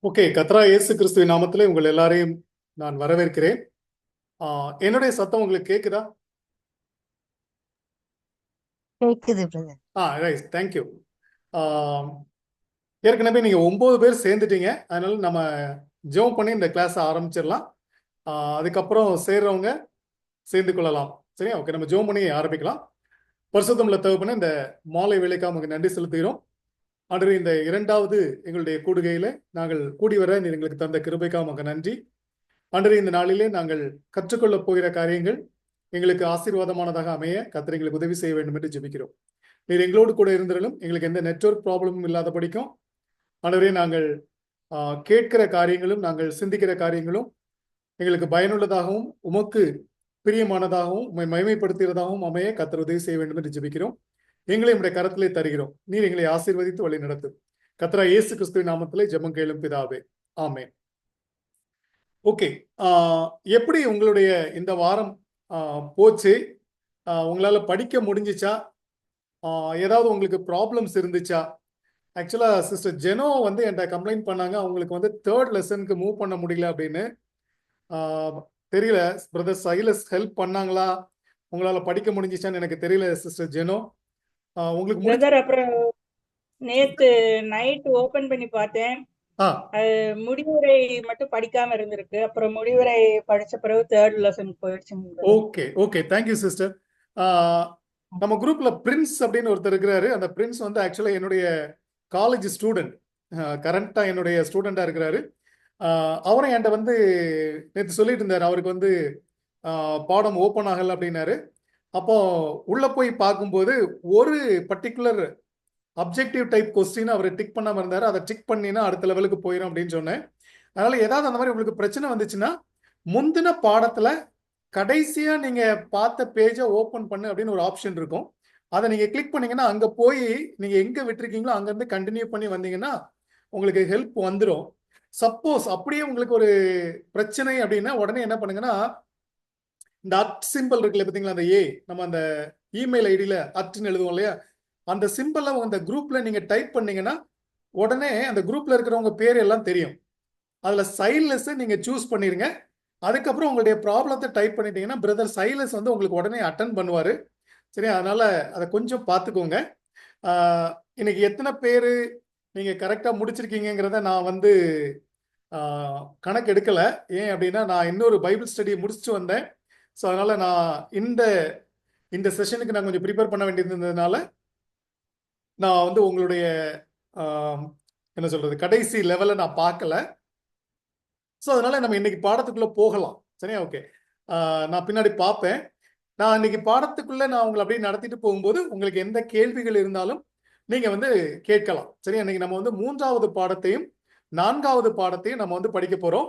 Okay, கத்ரா இயேசு கிறிஸ்துவின் நாமத்திலே உங்கள் எல்லாரையும் நான் வரவேற்கிறேன். என்னுடைய சத்தம் உங்களுக்கு கேக்குதா? கேக்குது பிரதர். Right, thank you. ஏற்கனவே நீங்க 9 பேர் சேர்ந்துட்டீங்க. அதனால நம்ம ஜெபம் பண்ணி இந்த கிளாஸ் ஆரம்பிச்சிடலாம். அதுக்கப்புறம் சேர்றவங்க சேர்ந்து கொள்ளலாம். சரியா? ஓகே, நம்ம ஜெபம் பண்ணி ஆரம்பிக்கலாம். பரிசுத்தமுள்ள தகப்பனே, இந்த மாலை வேளைக்காக உங்களுக்கு நன்றி செலுத்துகிறோம். ஆண்டவரே, இந்த இரண்டாவது எங்களுடைய கூடுகையில நாங்கள் கூடி வர நீர் எங்களுக்கு தந்த கிருபைக்காக உங்களுக்கு நன்றி. ஆண்டவரே, இந்த நாளிலே நாங்கள் கற்றுக்கொள்ளப் போகிற காரியங்கள் எங்களுக்கு ஆசீர்வாதமானதாக அமைய கர்த்தர் எங்களுக்கு உதவி செய்ய வேண்டும் என்று ஜெபிக்கிறோம். நீர் எங்களோடு கூட இருந்திருந்தும் எங்களுக்கு எந்த நெட்வொர்க் ப்ராப்ளமும் இல்லாத படிக்கும். ஆண்டவரே, நாங்கள் கேட்கிற காரியங்களும் நாங்கள் சிந்திக்கிற காரியங்களும் எங்களுக்கு பயனுள்ளதாகவும் உமக்கு பிரியமானதாகவும் உம்மை மகிமைப்படுத்துகிறதாகவும் அமைய கர்த்தர் உதவி செய்ய வேண்டும் என்று ஜெபிக்கிறோம். எங்களை உடைய கரத்திலே தருகிறோம். நீர் எங்களை ஆசீர்வதித்து வழி நடத்தும். கர்த்தரா இயேசு கிறிஸ்துவின் நாமத்திலே ஜெபம் கேளும் பிதாவே, ஆமென். ஓகே, எப்படி உங்களுடைய இந்த வாரம் போச்சு? உங்களால படிக்க முடிஞ்சிச்சா? ஏதாவது உங்களுக்கு ப்ராப்ளம்ஸ் இருந்துச்சா? ஆக்சுவலா சிஸ்டர் ஜெனோ வந்து என்கிட்ட கம்ப்ளைண்ட் பண்ணாங்க, அவங்களுக்கு வந்து தேர்ட் லெசனுக்கு மூவ் பண்ண முடியல அப்படின்னு. தெரியல, பிரதர் சைலஸ் ஹெல்ப் பண்ணாங்களா? உங்களால படிக்க முடிஞ்சிச்சான்னு எனக்கு தெரியல சிஸ்டர் ஜெனோ. உங்களுக்கு முடிஞ்சு பிரதர், அப்புறம் நேத்து நைட் ஓபன் பண்ணி பார்த்தேன். ஆ அது முடிவுரை மட்டும் படிக்காம இருந்திருக்கு. அப்புறம் முடிவுரை படிச்ச பிறகு தேர்ட் லெசன் போயிடுச்சுங்க brother. Okay okay, thank you sister. நம்ம குரூப்ல பிரின்ஸ் அப்படின்னு ஒருத்தர் இருக்கிறாரு. அந்த பிரின்ஸ் வந்து ஆக்சுவலா என்னுடைய காலேஜ் ஸ்டூடெண்ட், கரண்டா என்னுடைய ஸ்டூடெண்டா இருக்கிறாரு. அவரும் என்கிட்ட வந்து நேற்று சொல்லிட்டு இருந்தாரு, அவருக்கு வந்து பாடம் ஓப்பன் ஆகல அப்படின்னாரு. அப்போ உள்ள போய் பார்க்கும்போது ஒரு பர்டிகுலர் அப்ஜெக்டிவ் டைப் கொஸ்டின் அவர் டிக் பண்ணாம இருந்தாரு. அதை டிக் பண்ணினா அடுத்த லெவலுக்கு போயிடும் அப்படின்னு சொன்னேன். அதனால ஏதாவது அந்த மாதிரி உங்களுக்கு பிரச்சனை வந்துச்சுன்னா முந்தின பாடத்துல கடைசியா நீங்க பார்த்த பேஜை ஓபன் பண்ணு அப்படின்னு ஒரு ஆப்ஷன் இருக்கும். அதை நீங்க கிளிக் பண்ணீங்கன்னா அங்க போய் நீங்க எங்க விட்டுருக்கீங்களோ அங்க இருந்து கண்டினியூ பண்ணி வந்தீங்கன்னா உங்களுக்கு ஹெல்ப் வந்துடும். சப்போஸ் அப்படியே உங்களுக்கு ஒரு பிரச்சனை அப்படின்னா உடனே என்ன பண்ணுங்கன்னா, இந்த அட் சிம்பிள் இருக்குல்ல பார்த்தீங்களா, அந்த நம்ம அந்த இமெயில் ஐடியில அட்னு எழுதுவோம் இல்லையா, அந்த சிம்பிளை அந்த குரூப்ல நீங்க டைப் பண்ணீங்கன்னா உடனே அந்த குரூப்ல இருக்கிறவங்க பேர் எல்லாம் தெரியும். அதுல சைலஸ் நீங்க சூஸ் பண்ணிருங்க. அதுக்கப்புறம் உங்களுடைய ப்ராப்ளத்தை டைப் பண்ணிட்டீங்கன்னா பிரதர் சைலஸ் வந்து உங்களுக்கு உடனே அட்டன் பண்ணுவாரு. சரி, அதனால அதை கொஞ்சம் பார்த்துக்கோங்க. இன்னைக்கு எத்தனை பேர் நீங்க கரெக்டா முடிச்சிருக்கீங்கிறத நான் வந்து கணக்கு எடுக்கல. ஏன் அப்படின்னா நான் இன்னொரு பைபிள் ஸ்டடி முடிச்சுட்டு வந்தேன். ஸோ அதனால நான் இந்த இந்த செஷனுக்கு நான் கொஞ்சம் ப்ரிப்பேர் பண்ண வேண்டியிருந்ததுனால நான் வந்து உங்களுடைய என்ன சொல்றது கடைசி லெவலை நான் பார்க்கல. ஸோ அதனால நம்ம இன்னைக்கு பாடத்துக்குள்ள போகலாம். சரியா? ஓகே, நான் பின்னாடி பார்ப்பேன். நான் இன்னைக்கு பாடத்துக்குள்ள நான் உங்களை அப்படியே நடத்திட்டு போகும்போது உங்களுக்கு எந்த கேள்விகள் இருந்தாலும் நீங்க வந்து கேட்கலாம். சரியா? இன்னைக்கு நம்ம வந்து 3வது பாடத்தையும் 4வது பாடத்தையும் நம்ம வந்து படிக்க போறோம்.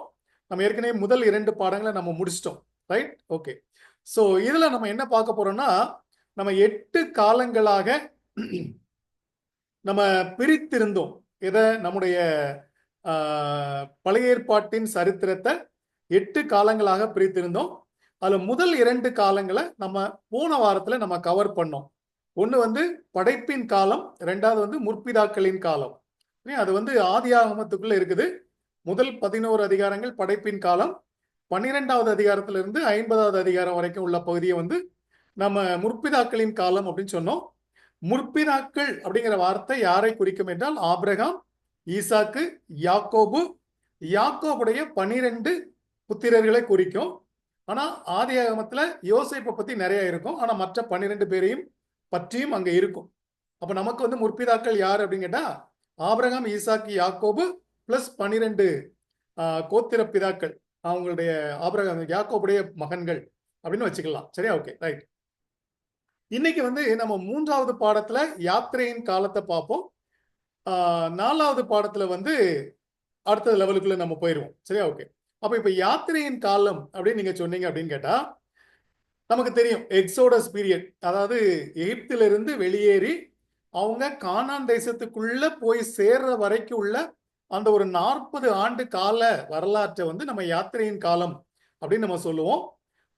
நம்ம ஏற்கனவே முதல் 2 பாடங்களை நம்ம முடிச்சிட்டோம். ரைட்? ஓகே. ஸோ இதுல நம்ம என்ன பார்க்க போறோம்னா, நம்ம 8 காலங்களாக நம்ம பிரித்திருந்தோம். இதை நம்முடைய பழைய ஏற்பாட்டின் சரித்திரத்தை 8 காலங்களாக பிரித்திருந்தோம். அதுல முதல் 2 காலங்களை நம்ம போன வாரத்துல நம்ம கவர் பண்ணோம். ஒண்ணு வந்து படைப்பின் காலம், 2வது வந்து முற்பிதாக்களின் காலம். அது வந்து ஆதியாகமத்துக்குள்ள இருக்குது. முதல் 11 அதிகாரங்கள் படைப்பின் காலம், 12வது அதிகாரத்திலிருந்து 50வது அதிகாரம் வரைக்கும் உள்ள பகுதியை வந்து நம்ம முற்பிதாக்களின் காலம் அப்படின்னு சொன்னோம். முற்பிதாக்கள் அப்படிங்கிற வார்த்தை யாரை குறிக்கும் என்றால் ஆபிரகாம், ஈசாக்கு, யாக்கோபு. யாக்கோபுடைய 12 புத்திரர்களை குறிக்கும். ஆனா ஆதியாகமத்துல யோசேப்பை பத்தி நிறைய இருக்கும். ஆனா மற்ற 12 பேரையும் பற்றியும் அங்க இருக்கும். அப்ப நமக்கு வந்து முற்பிதாக்கள் யார் அப்படின்னு கேட்டா ஆபிரகாம், ஈசாக்கு, யாக்கோபு பிளஸ் 12 கோத்திர பிதாக்கள், அவங்களுடைய ஆபிரகாம் யாக்கோபுடைய மகன்கள் அப்படின்னு வச்சுக்கலாம். சரியா? Okay, right. இன்னைக்கு வந்து நம்ம 3வது பாடத்துல யாத்திரையின் காலத்தை பார்ப்போம். 4வது பாடத்துல வந்து அடுத்த லெவலுக்குள்ள நம்ம போயிடுவோம். சரியா? ஓகே. அப்ப இப்ப யாத்திரையின் காலம் அப்படின்னு நீங்க சொன்னீங்க அப்படின்னு கேட்டா நமக்கு தெரியும் எக்ஸோடஸ் பீரியட், அதாவது எகிப்திலிருந்து வெளியேறி அவங்க கானான் தேசத்துக்குள்ள போய் சேர்ற வரைக்கும் உள்ள அந்த ஒரு 40 ஆண்டு கால வரலாற்றை வந்து நம்ம யாத்திரையின் காலம் அப்படின்னு நம்ம சொல்லுவோம்.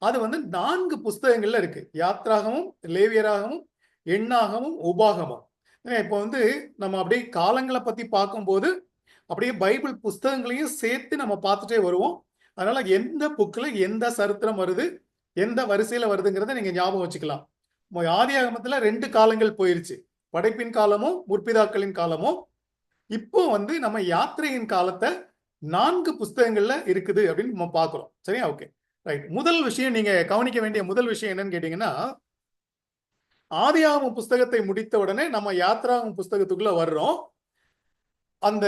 அது வந்து 4 புஸ்தகங்கள்ல இருக்கு. யாத்ராகமும், லேவியராகவும், எண்ணாகமும், உபாகமும். இப்போ வந்து நம்ம அப்படியே காலங்களை பத்தி பார்க்கும்போது அப்படியே பைபிள் புஸ்தகங்களையும் சேர்த்து நம்ம பார்த்துட்டே வருவோம். அதனால எந்த புக்ல எந்த சரித்திரம் வருது, எந்த வரிசையில வருதுங்கிறத நீங்க ஞாபகம் வச்சுக்கலாம். ஆதியாகமத்துல 2 காலங்கள் போயிருச்சு. படைப்பின் காலமும் முற்பிதாக்களின் காலமும். இப்போ வந்து நம்ம யாத்திரையின் காலத்தை 4 புஸ்தகங்கள்ல இருக்குது அப்படின்னு நம்ம பார்க்கிறோம். சரியா? Okay, right. முதல் விஷயம், நீங்க கவனிக்க வேண்டிய முதல் விஷயம் என்னன்னு கேட்டீங்கன்னா, ஆதியாகமம் புஸ்தகத்தை முடித்த உடனே நம்ம யாத்ராகமம் புஸ்தகத்துக்குள்ள வர்றோம். அந்த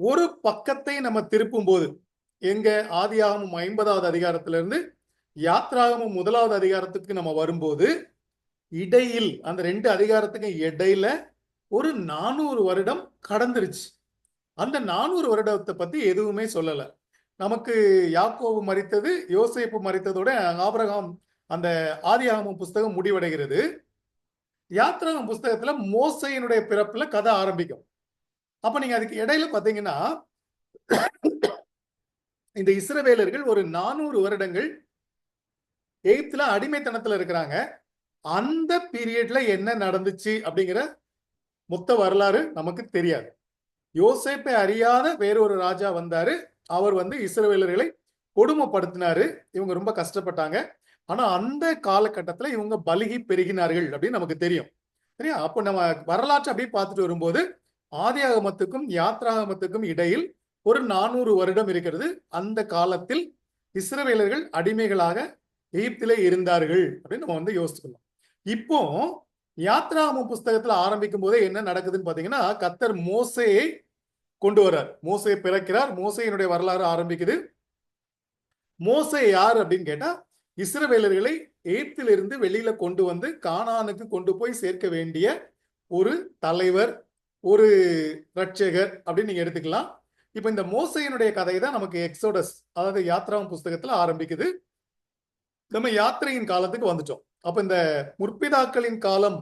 ஒரு பக்கத்தை நம்ம திருப்பும் போது, எங்க ஆதியாகமம் 50வது அதிகாரத்திலிருந்து யாத்ராகமம் 1வது அதிகாரத்துக்கு நம்ம வரும்போது, இடையில் அந்த 2 அதிகாரத்துக்கு இடையில ஒரு 400 வருடம் கடந்துருச்சு. அந்த 400 வருடத்தை பத்தி எதுவுமே சொல்லல. நமக்கு யாக்கோபு மரித்தது, யோசேப்பு மரித்ததோட ஆபிரகாம், அந்த ஆதியாகமம் புஸ்தகம் முடிவடைகிறது. யாத்ராகமம் புஸ்தகத்துல மோசேயினுடைய பிறப்புல கதை ஆரம்பிக்கும். அப்ப நீங்க அதுக்கு இடையில பாத்தீங்கன்னா, இந்த இஸ்ரவேலர்கள் ஒரு 400 வருடங்கள் எகிப்துல அடிமைத்தனத்துல இருக்கிறாங்க. அந்த பீரியட்ல என்ன நடந்துச்சு அப்படிங்கிற மொத்த வரலாறு நமக்கு தெரியாது. யோசேப்பை அறியாத வேறொரு ராஜா வந்தாரு. அவர் வந்து இஸ்ரவேலர்களை கொடுமைப்படுத்தினாரு. இவங்க ரொம்ப கஷ்டப்பட்டாங்க. ஆனா அந்த காலகட்டத்துல இவங்க பலுகி பெருகினார்கள் அப்படின்னு நமக்கு தெரியும். சரியா? அப்போ நம்ம வரலாற்றை அப்படியே பார்த்துட்டு வரும்போது, ஆதியாகமத்துக்கும் யாத்ராகமத்துக்கும் இடையில் ஒரு 400 வருடம் இருக்கிறது. அந்த காலத்தில் இஸ்ரவேலர்கள் அடிமைகளாக எகிப்திலே இருந்தார்கள் அப்படின்னு நம்ம வந்து யோசிச்சுக்கணும். இப்போ யாத்ராகமம் புஸ்தகத்துல ஆரம்பிக்கும் போதே என்ன நடக்குதுன்னு பாத்தீங்கன்னா, கர்த்தர் மோசேயை கொண்டு வர்றார். மோசே பிறக்கிறார். மோசேயினுடைய வரலாறு ஆரம்பிக்குது. மோசே யார் அப்படின்னு கேட்டா, இஸ்ரவேலர்களை எகிப்திலிருந்து வெளியில கொண்டு வந்து கானானுக்கு கொண்டு போய் சேர்க்க வேண்டிய ஒரு தலைவர், ஒரு ரட்சகர் அப்படின்னு நீங்க எடுத்துக்கலாம். இப்ப இந்த மோசேயினுடைய கதை தான் நமக்கு எக்ஸோடஸ், அதாவது யாத்ராகமம் புஸ்தகத்துல ஆரம்பிக்குது. நம்ம யாத்திரையின் காலத்துக்கு வந்துட்டோம். அப்ப இந்த முற்பிதாக்களின் காலம்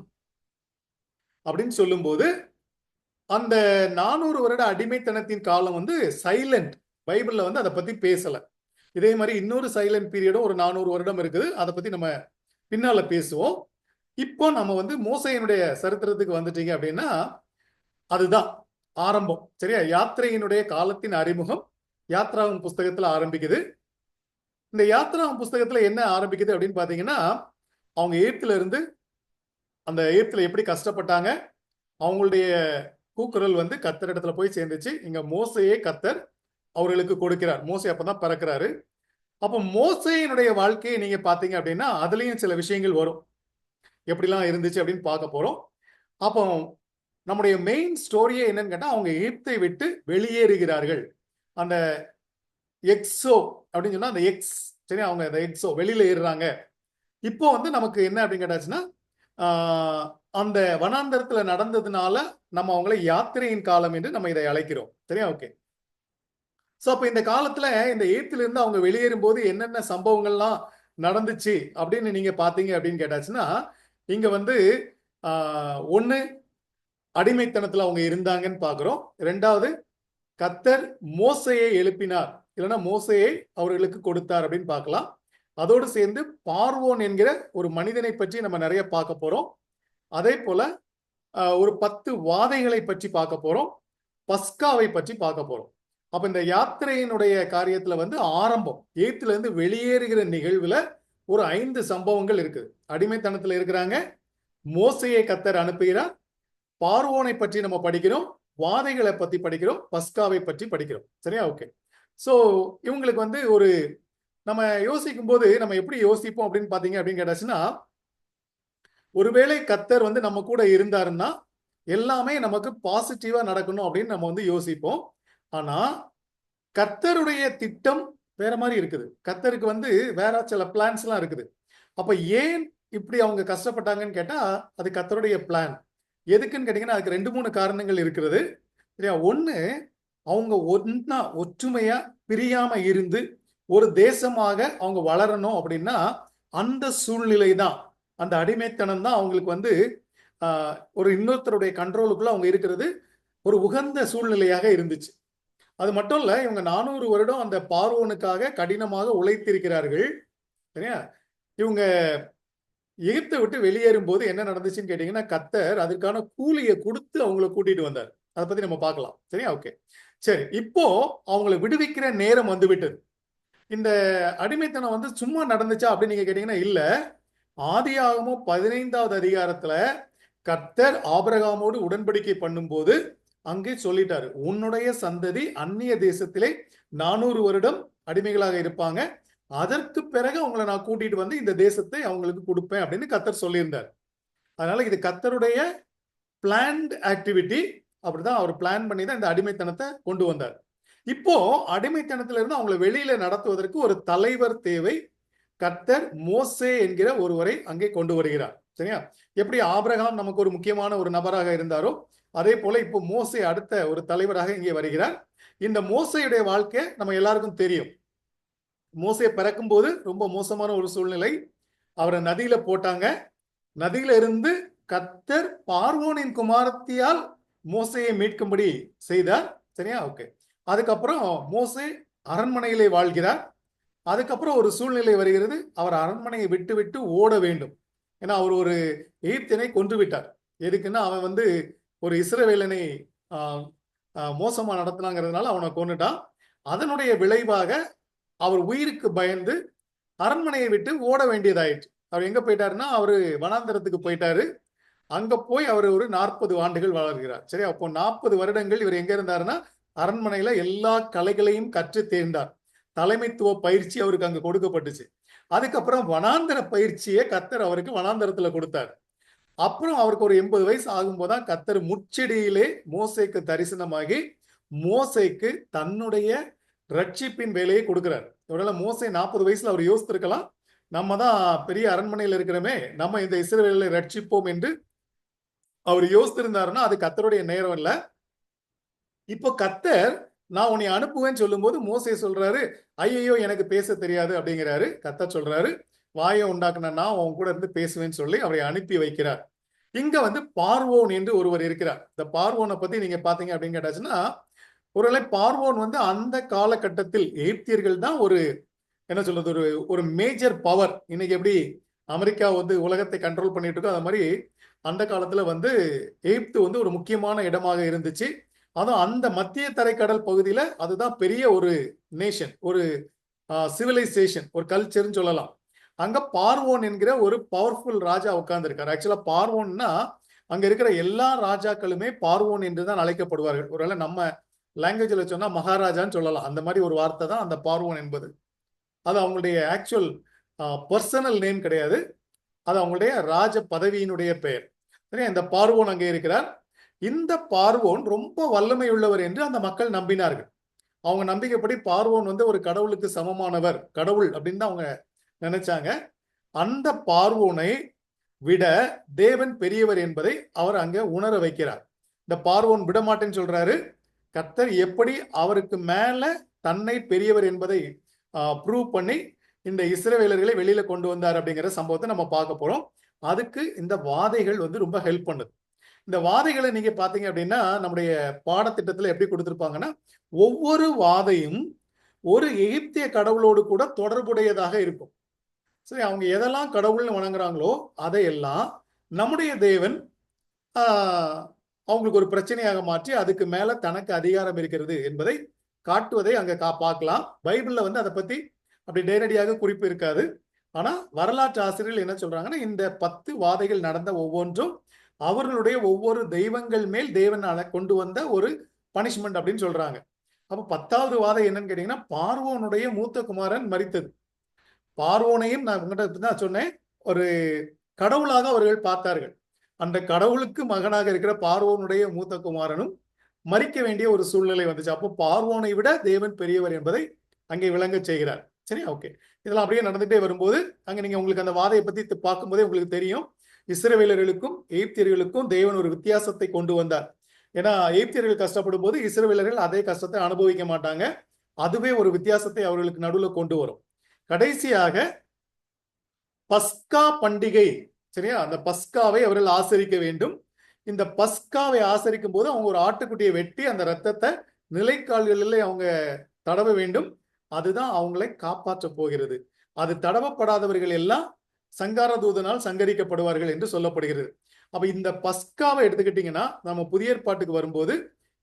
அப்படின்னு சொல்லும்போது, அந்த 400 வருட அடிமைத்தனத்தின் காலம் வந்து சைலண்ட். பைபிள்ல வந்து அதை பத்தி பேசல. இதே மாதிரி இன்னொரு சைலண்ட் பீரியடும் ஒரு 400 வருடம் இருக்குது. அதை பத்தி நம்ம பின்னால பேசுவோம். இப்போ நம்ம வந்து மோசேயினுடைய சரித்திரத்துக்கு வந்துட்டீங்க அப்படின்னா, அதுதான் ஆரம்பம். சரியா? யாத்திரையினுடைய காலத்தின் அறிமுகம் யாத்ராகமம் புஸ்தகத்துல ஆரம்பிக்குது. இந்த யாத்ராகமம் புஸ்தகத்துல என்ன ஆரம்பிக்குது அப்படின்னு பாத்தீங்கன்னா, அவங்க எகிப்துல இருந்து, அந்த எகிப்துல எப்படி கஷ்டப்பட்டாங்க, அவங்களுடைய கூக்குரல் வந்து கர்த்தரிடத்துல போய் சேர்ந்துச்சு. இங்க மோசேயை கர்த்தர் அவர்களுக்கு கொடுக்கிறார். மோசே அப்பதான் பிறக்கிறாரு. அப்ப மோசேயினுடைய வாழ்க்கையை நீங்க பாத்தீங்க அப்படின்னா, அதுலயும் சில விஷயங்கள் வரும். எப்படிலாம் இருந்துச்சு அப்படின்னு பார்க்க போறோம். அப்போ நம்முடைய மெயின் ஸ்டோரியே என்னன்னு கேட்டா, அவங்க எகிப்தை விட்டு வெளியேறுகிறார்கள். அந்த எக்ஸோ அப்படின்னு சொன்னா, அந்த எக்ஸ், சரி, அவங்க அந்த எக்ஸோ வெளியில ஏறுறாங்க. இப்போ வந்து நமக்கு என்ன அப்படின்னு கேட்டாச்சுன்னா, அந்த வனாந்தரத்துல நடந்ததுனால நம்ம அவங்களை யாத்திரையின் காலம் என்று நம்ம இதை அழைக்கிறோம். சரியா? ஓகே. சோ அப்ப இந்த காலத்துல இந்த எகிப்தில இருந்து அவங்க வெளியேறும் போது என்னென்ன சம்பவங்கள்லாம் நடந்துச்சு அப்படின்னு நீங்க பாத்தீங்க அப்படின்னு கேட்டாச்சுன்னா, இங்க வந்து ஒண்ணு அடிமைத்தனத்துல அவங்க இருந்தாங்கன்னு பாக்குறோம். ரெண்டாவது, கர்த்தர் மோசேயை எழுப்பினார், இல்லைன்னா மோசேயை அவர்களுக்கு கொடுத்தார் அப்படின்னு பார்க்கலாம். அதோடு சேர்ந்து பார்வோன் என்கிற ஒரு மனிதனை பற்றி நம்ம நிறைய பார்க்க போறோம். அதே போல ஒரு 10 வாதைகளை பற்றி பார்க்க போறோம். பஸ்காவை பற்றி பார்க்க போறோம். அப்ப இந்த யாத்திரையினுடைய காரியத்துல வந்து ஆரம்பம், எகிப்துல இருந்து வெளியேறுகிற நிகழ்வுல ஒரு 5 சம்பவங்கள் இருக்குது. அடிமைத்தனத்துல இருக்கிறாங்க, மோசேயை கர்த்தர் அனுப்புகிறார், பார்வோனை பற்றி நம்ம படிக்கிறோம், வாதைகளை பத்தி படிக்கிறோம், பஸ்காவை பற்றி படிக்கிறோம். சரியா? ஓகே. சோ இவங்களுக்கு வந்து ஒரு, நம்ம யோசிக்கும் போது நம்ம எப்படி யோசிப்போம் அப்படின்னு பாத்தீங்க அப்படின்னு கேட்டாச்சுன்னா, ஒருவேளை கர்த்தர் வந்து நம்ம கூட இருந்தாருன்னா எல்லாமே நமக்கு பாசிட்டிவா நடக்கணும் அப்படின்னு நம்ம வந்து யோசிப்போம். ஆனா கர்த்தருடைய திட்டம் வேற மாதிரி இருக்குது. கர்த்தருக்கு வந்து வேற சில பிளான்ஸ் எல்லாம் இருக்குது. அப்ப ஏன் இப்படி அவங்க கஷ்டப்பட்டாங்கன்னு கேட்டா, அது கர்த்தருடைய பிளான். எதுக்குன்னு கேட்டீங்கன்னா, அதுக்கு 2-3 காரணங்கள் இருக்கிறது. சரியா? ஒண்ணு, அவங்க ஒன்னா ஒற்றுமையா பிரியாம இருந்து ஒரு தேசமாக அவங்க வளரணும் அப்படின்னா, அந்த சூழ்நிலை தான், அந்த அடிமைத்தனம் தான் அவங்களுக்கு வந்து ஒரு இன்னொருத்தருடைய கண்ட்ரோலுக்குள்ள அவங்க இருக்கிறது ஒரு உகந்த சூழ்நிலையாக இருந்துச்சு. அது மட்டும் இல்ல, இவங்க 400 வருடம் அந்த பார்வோனுக்காக கடினமாக உழைத்திருக்கிறார்கள். சரியா? இவங்க எகிப்தை விட்டு வெளியேறும் போது என்ன நடந்துச்சுன்னு கேட்டீங்கன்னா, கர்த்தர் அதற்கான கூலியை கொடுத்து அவங்களை கூட்டிட்டு வந்தார். அதை பத்தி நம்ம பார்க்கலாம். சரியா? ஓகே. சரி, இப்போ அவங்களை விடுவிக்கிற நேரம் வந்து விட்டது. இந்த அடிமைத்தனம் வந்து சும்மா நடந்துச்சா அப்படின்னு நீங்க கேட்டீங்கன்னா இல்ல. ஆதியாகமம் 15வது அதிகாரத்துல கர்த்தர் ஆபிரகாமோடு உடன்படிக்கை பண்ணும்போது அங்கே சொல்லிட்டாரு, உன்னுடைய சந்ததி அந்நிய தேசத்திலே 400 வருடம் அடிமைகளாக இருப்பாங்க, அதற்கு பிறகு அவங்களை நான் கூட்டிட்டு வந்து இந்த தேசத்தை அவங்களுக்கு கொடுப்பேன் அப்படின்னு கர்த்தர் சொல்லியிருந்தார். அதனால இது கர்த்தருடைய பிளான்ட் ஆக்டிவிட்டி. அப்படிதான் அவர் பிளான் பண்ணி தான் இந்த அடிமைத்தனத்தை கொண்டு வந்தார். இப்போ அடிமைத்தனத்துல இருந்து அவங்களை வெளியில நடத்துவதற்கு ஒரு தலைவர் தேவை. கர்த்தர் மோசே என்கிற ஒருவரை அங்கே கொண்டு வருகிறார். சரியா? எப்படி ஆபிரகாம் நமக்கு ஒரு முக்கியமான ஒரு நபராக இருந்தாரோ அதே போல இப்போ மோசே அடுத்த ஒரு தலைவராக இங்கே வருகிறார். இந்த மோசையுடைய வாழ்க்கை நம்ம எல்லாருக்கும் தெரியும். மோசே பிறக்கும் போது ரொம்ப மோசமான ஒரு சூழ்நிலை. அவரை நதியில போட்டாங்க. நதியில இருந்து கர்த்தர் பார்வோனின் குமாரத்தியால் மோசையை மீட்கும்படி செய்தார். சரியா? ஓகே. அதுக்கப்புறம் மோசே அரண்மனையிலே வாழ்கிறார். அதுக்கப்புறம் ஒரு சூழ்நிலை வருகிறது, அவர் அரண்மனையை விட்டு விட்டு ஓட வேண்டும். ஏன்னா அவர் ஒரு எகிப்தியனை கொன்று விட்டார். எதுக்குன்னா அவன் வந்து ஒரு இஸ்ரவேலனை மோசமா நடத்தினாங்கிறதுனால அவனை கொன்னுட்டான். அதனுடைய விளைவாக அவர் உயிருக்கு பயந்து அரண்மனையை விட்டு ஓட வேண்டியதாயிடுச்சு. அவர் எங்க போயிட்டாருன்னா அவரு வனாந்தரத்துக்கு போயிட்டாரு. அங்க போய் அவர் ஒரு 40 ஆண்டுகள் வளர்கிறார். சரி, அப்போ 40 வருடங்கள் இவர் எங்க இருந்தாருன்னா அரண்மனையில எல்லா கலைகளையும் கற்று தேர்ந்தார். தலைமைத்துவ பயிற்சி அவருக்கு அங்க கொடுக்கப்பட்டுச்சு. அதுக்கப்புறம் வனாந்தர பயிற்சியை கர்த்தர் அவருக்கு வனாந்தரத்துல கொடுத்தார். அப்புறம் அவருக்கு ஒரு 80 வயசு ஆகும்போதுதான் கர்த்தர் முட்செடியிலே மோசேக்கு தரிசனமாகி மோசேக்கு தன்னுடைய ரட்சிப்பின் வேலையை கொடுக்கிறார். ஒருவேளை மோசே 40 வயசுல அவர் யோசித்திருக்கலாம், நம்ம தான் பெரிய அரண்மனையில் இருக்கிறோமே, நம்ம இந்த இஸ்ரவேலை ரட்சிப்போம் என்று அவர் யோசித்திருந்தாருன்னா அது கர்த்தருடைய நேரம் இல்ல. இப்போ கர்த்தர் நான் உன்னை அனுப்புவேன்னு சொல்லும்போது மோசே சொல்றாரு, ஐயையோ எனக்கு பேச தெரியாது அப்படிங்கிறாரு. கர்த்தர் சொல்றாரு, வாயை உண்டாக்குன நான் உன் கூட இருந்து பேசுவேன்னு சொல்லி அவரை அனுப்பி வைக்கிறார். இங்க வந்து பார்வோன் என்று ஒருவர் இருக்கிறார். இந்த பார்வோனை பத்தி நீங்க பாத்தீங்க அப்படின்னு கேட்டாச்சுன்னா, ஒருவேளை பார்வோன் வந்து அந்த காலகட்டத்தில் எகிப்தியர்கள் தான் ஒரு என்ன சொல்றது ஒரு ஒரு மேஜர் பவர். இன்னைக்கு எப்படி அமெரிக்கா வந்து உலகத்தை கண்ட்ரோல் பண்ணிட்டு இருக்கோ அது மாதிரி அந்த காலத்துல வந்து எகிப்து வந்து ஒரு முக்கியமான இடமாக இருந்துச்சு. அதுவும் அந்த மத்திய தரைக்கடல் பகுதியில அதுதான் பெரிய ஒரு நேஷன், ஒரு சிவிலைசேஷன், ஒரு கல்ச்சர்னு சொல்லலாம். அங்க பார்வோன் என்கிற ஒரு பவர்ஃபுல் ராஜா உட்கார்ந்து இருக்காரு. ஆக்சுவலா பார்வோன்னா அங்க இருக்கிற எல்லா ராஜாக்களுமே பார்வோன் என்றுதான் அழைக்கப்படுவார்கள். ஒருவேளை நம்ம லாங்குவேஜ்ல சொன்னா மகாராஜான்னு சொல்லலாம். அந்த மாதிரி ஒரு வார்த்தை தான் அந்த பார்வோன் என்பது. அது அவங்களுடைய ஆக்சுவல் பர்சனல் நேம் கிடையாது, அது அவங்களுடைய ராஜ பதவியினுடைய பெயர். சரி, இந்த பார்வோன் அங்கே இருக்கிறார். இந்த பார்வோன் ரொம்ப வல்லமை உள்ளவர் என்று அந்த மக்கள் நம்பினார்கள். அவங்க நம்பிக்கைப்படி பார்வோன் வந்து ஒரு கடவுளுக்கு சமமானவர், கடவுள் அப்படின்னு தான் அவங்க நினைச்சாங்க. அந்த பார்வோனை விட தேவன் பெரியவர் என்பதை அவர் அங்க உணர வைக்கிறார். இந்த பார்வோன் விடமாட்டேன்னு சொல்றாரு. கர்த்தர் எப்படி அவருக்கு மேல தன்னை பெரியவர் என்பதை ப்ரூவ் பண்ணி இந்த இஸ்ரவேலர்களை வெளியில கொண்டு வந்தார் அப்படிங்கிற சம்பவத்தை நம்ம பார்க்க போறோம். அதுக்கு இந்த வாதைகள் வந்து ரொம்ப ஹெல்ப் பண்ணுது. இந்த வாதைகளை நீங்க பாத்தீங்க அப்படின்னா நம்முடைய பாடத்திட்டத்துல எப்படி கொடுத்திருப்பாங்கன்னா, ஒவ்வொரு வாதையும் ஒரு எகிப்திய கடவுளோடு கூட தொடர்புடையதாக இருக்கும். சரி, அவங்க எதெல்லாம் கடவுள்னு வணங்குறாங்களோ அதையெல்லாம் நம்முடைய தேவன் அவங்களுக்கு ஒரு பிரச்சனையாக மாற்றி அதுக்கு மேல தனக்கு அதிகாரம் இருக்கிறது என்பதை காட்டுவதை அங்க பார்க்கலாம். பைபிள்ல வந்து அதை பத்தி அப்படி நேரடியாக குறிப்பு இருக்காது. ஆனா வரலாற்று ஆசிரியர்கள் என்ன சொல்றாங்கன்னா, இந்த 10 வாதைகள் நடந்த ஒவ்வொன்றும் அவர்களுடைய ஒவ்வொரு தெய்வங்கள் மேல் தேவன் கொண்டு வந்த ஒரு பனிஷ்மெண்ட் அப்படின்னு சொல்றாங்க. அப்ப 10வது வாதை என்னன்னு கேட்டீங்கன்னா, பார்வோனுடைய மூத்த குமாரன் மரித்தது. பார்வோனையும் நான் உங்ககிட்ட தான் சொன்னேன், ஒரு கடவுளாக அவர்கள் பார்த்தார்கள். அந்த கடவுளுக்கு மகனாக இருக்கிற பார்வோனுடைய மூத்த குமாரனும் மரிக்க வேண்டிய ஒரு சூழ்நிலை வந்துச்சு. அப்போ பார்வோனை விட தேவன் பெரியவர் என்பதை அங்கே விளங்க செய்கிறார். சரி, ஓகே. இதெல்லாம் அப்படியே நடந்துட்டே வரும்போது அங்க நீங்க உங்களுக்கு அந்த வாதையை பத்தி பார்க்கும்போதே உங்களுக்கு தெரியும், இஸ்ரவேலர்களுக்கும் எகிப்தியர்களுக்கும் தேவன் ஒரு வித்தியாசத்தை கொண்டு வந்தார். ஏன்னா எகிப்தியர்கள் கஷ்டப்படும் போது இஸ்ரவேலர்கள் அதே கஷ்டத்தை அனுபவிக்க மாட்டாங்க. அதுவே ஒரு வித்தியாசத்தை அவர்களுக்கு நடுவில் கொண்டு வரும். கடைசியாக பஸ்கா பண்டிகை, சரியா, அந்த பஸ்காவை அவர்கள் ஆசரிக்க வேண்டும். இந்த பஸ்காவை ஆசரிக்கும் போது அவங்க ஒரு ஆட்டுக்குட்டியை வெட்டி அந்த ரத்தத்தை நிலைக்கால்களில் அவங்க தடவ வேண்டும். அதுதான் அவங்களை காப்பாற்ற போகிறது. அது தடவப்படாதவர்கள் எல்லாம் சங்கார தூதனால் சங்கரிக்கப்படுவார்கள் என்று சொல்லப்படுகிறது. அப்ப இந்த பஸ்காவை எடுத்துக்கிட்டீங்கன்னா நம்ம புதிய ஏற்பாட்டுக்கு வரும்போது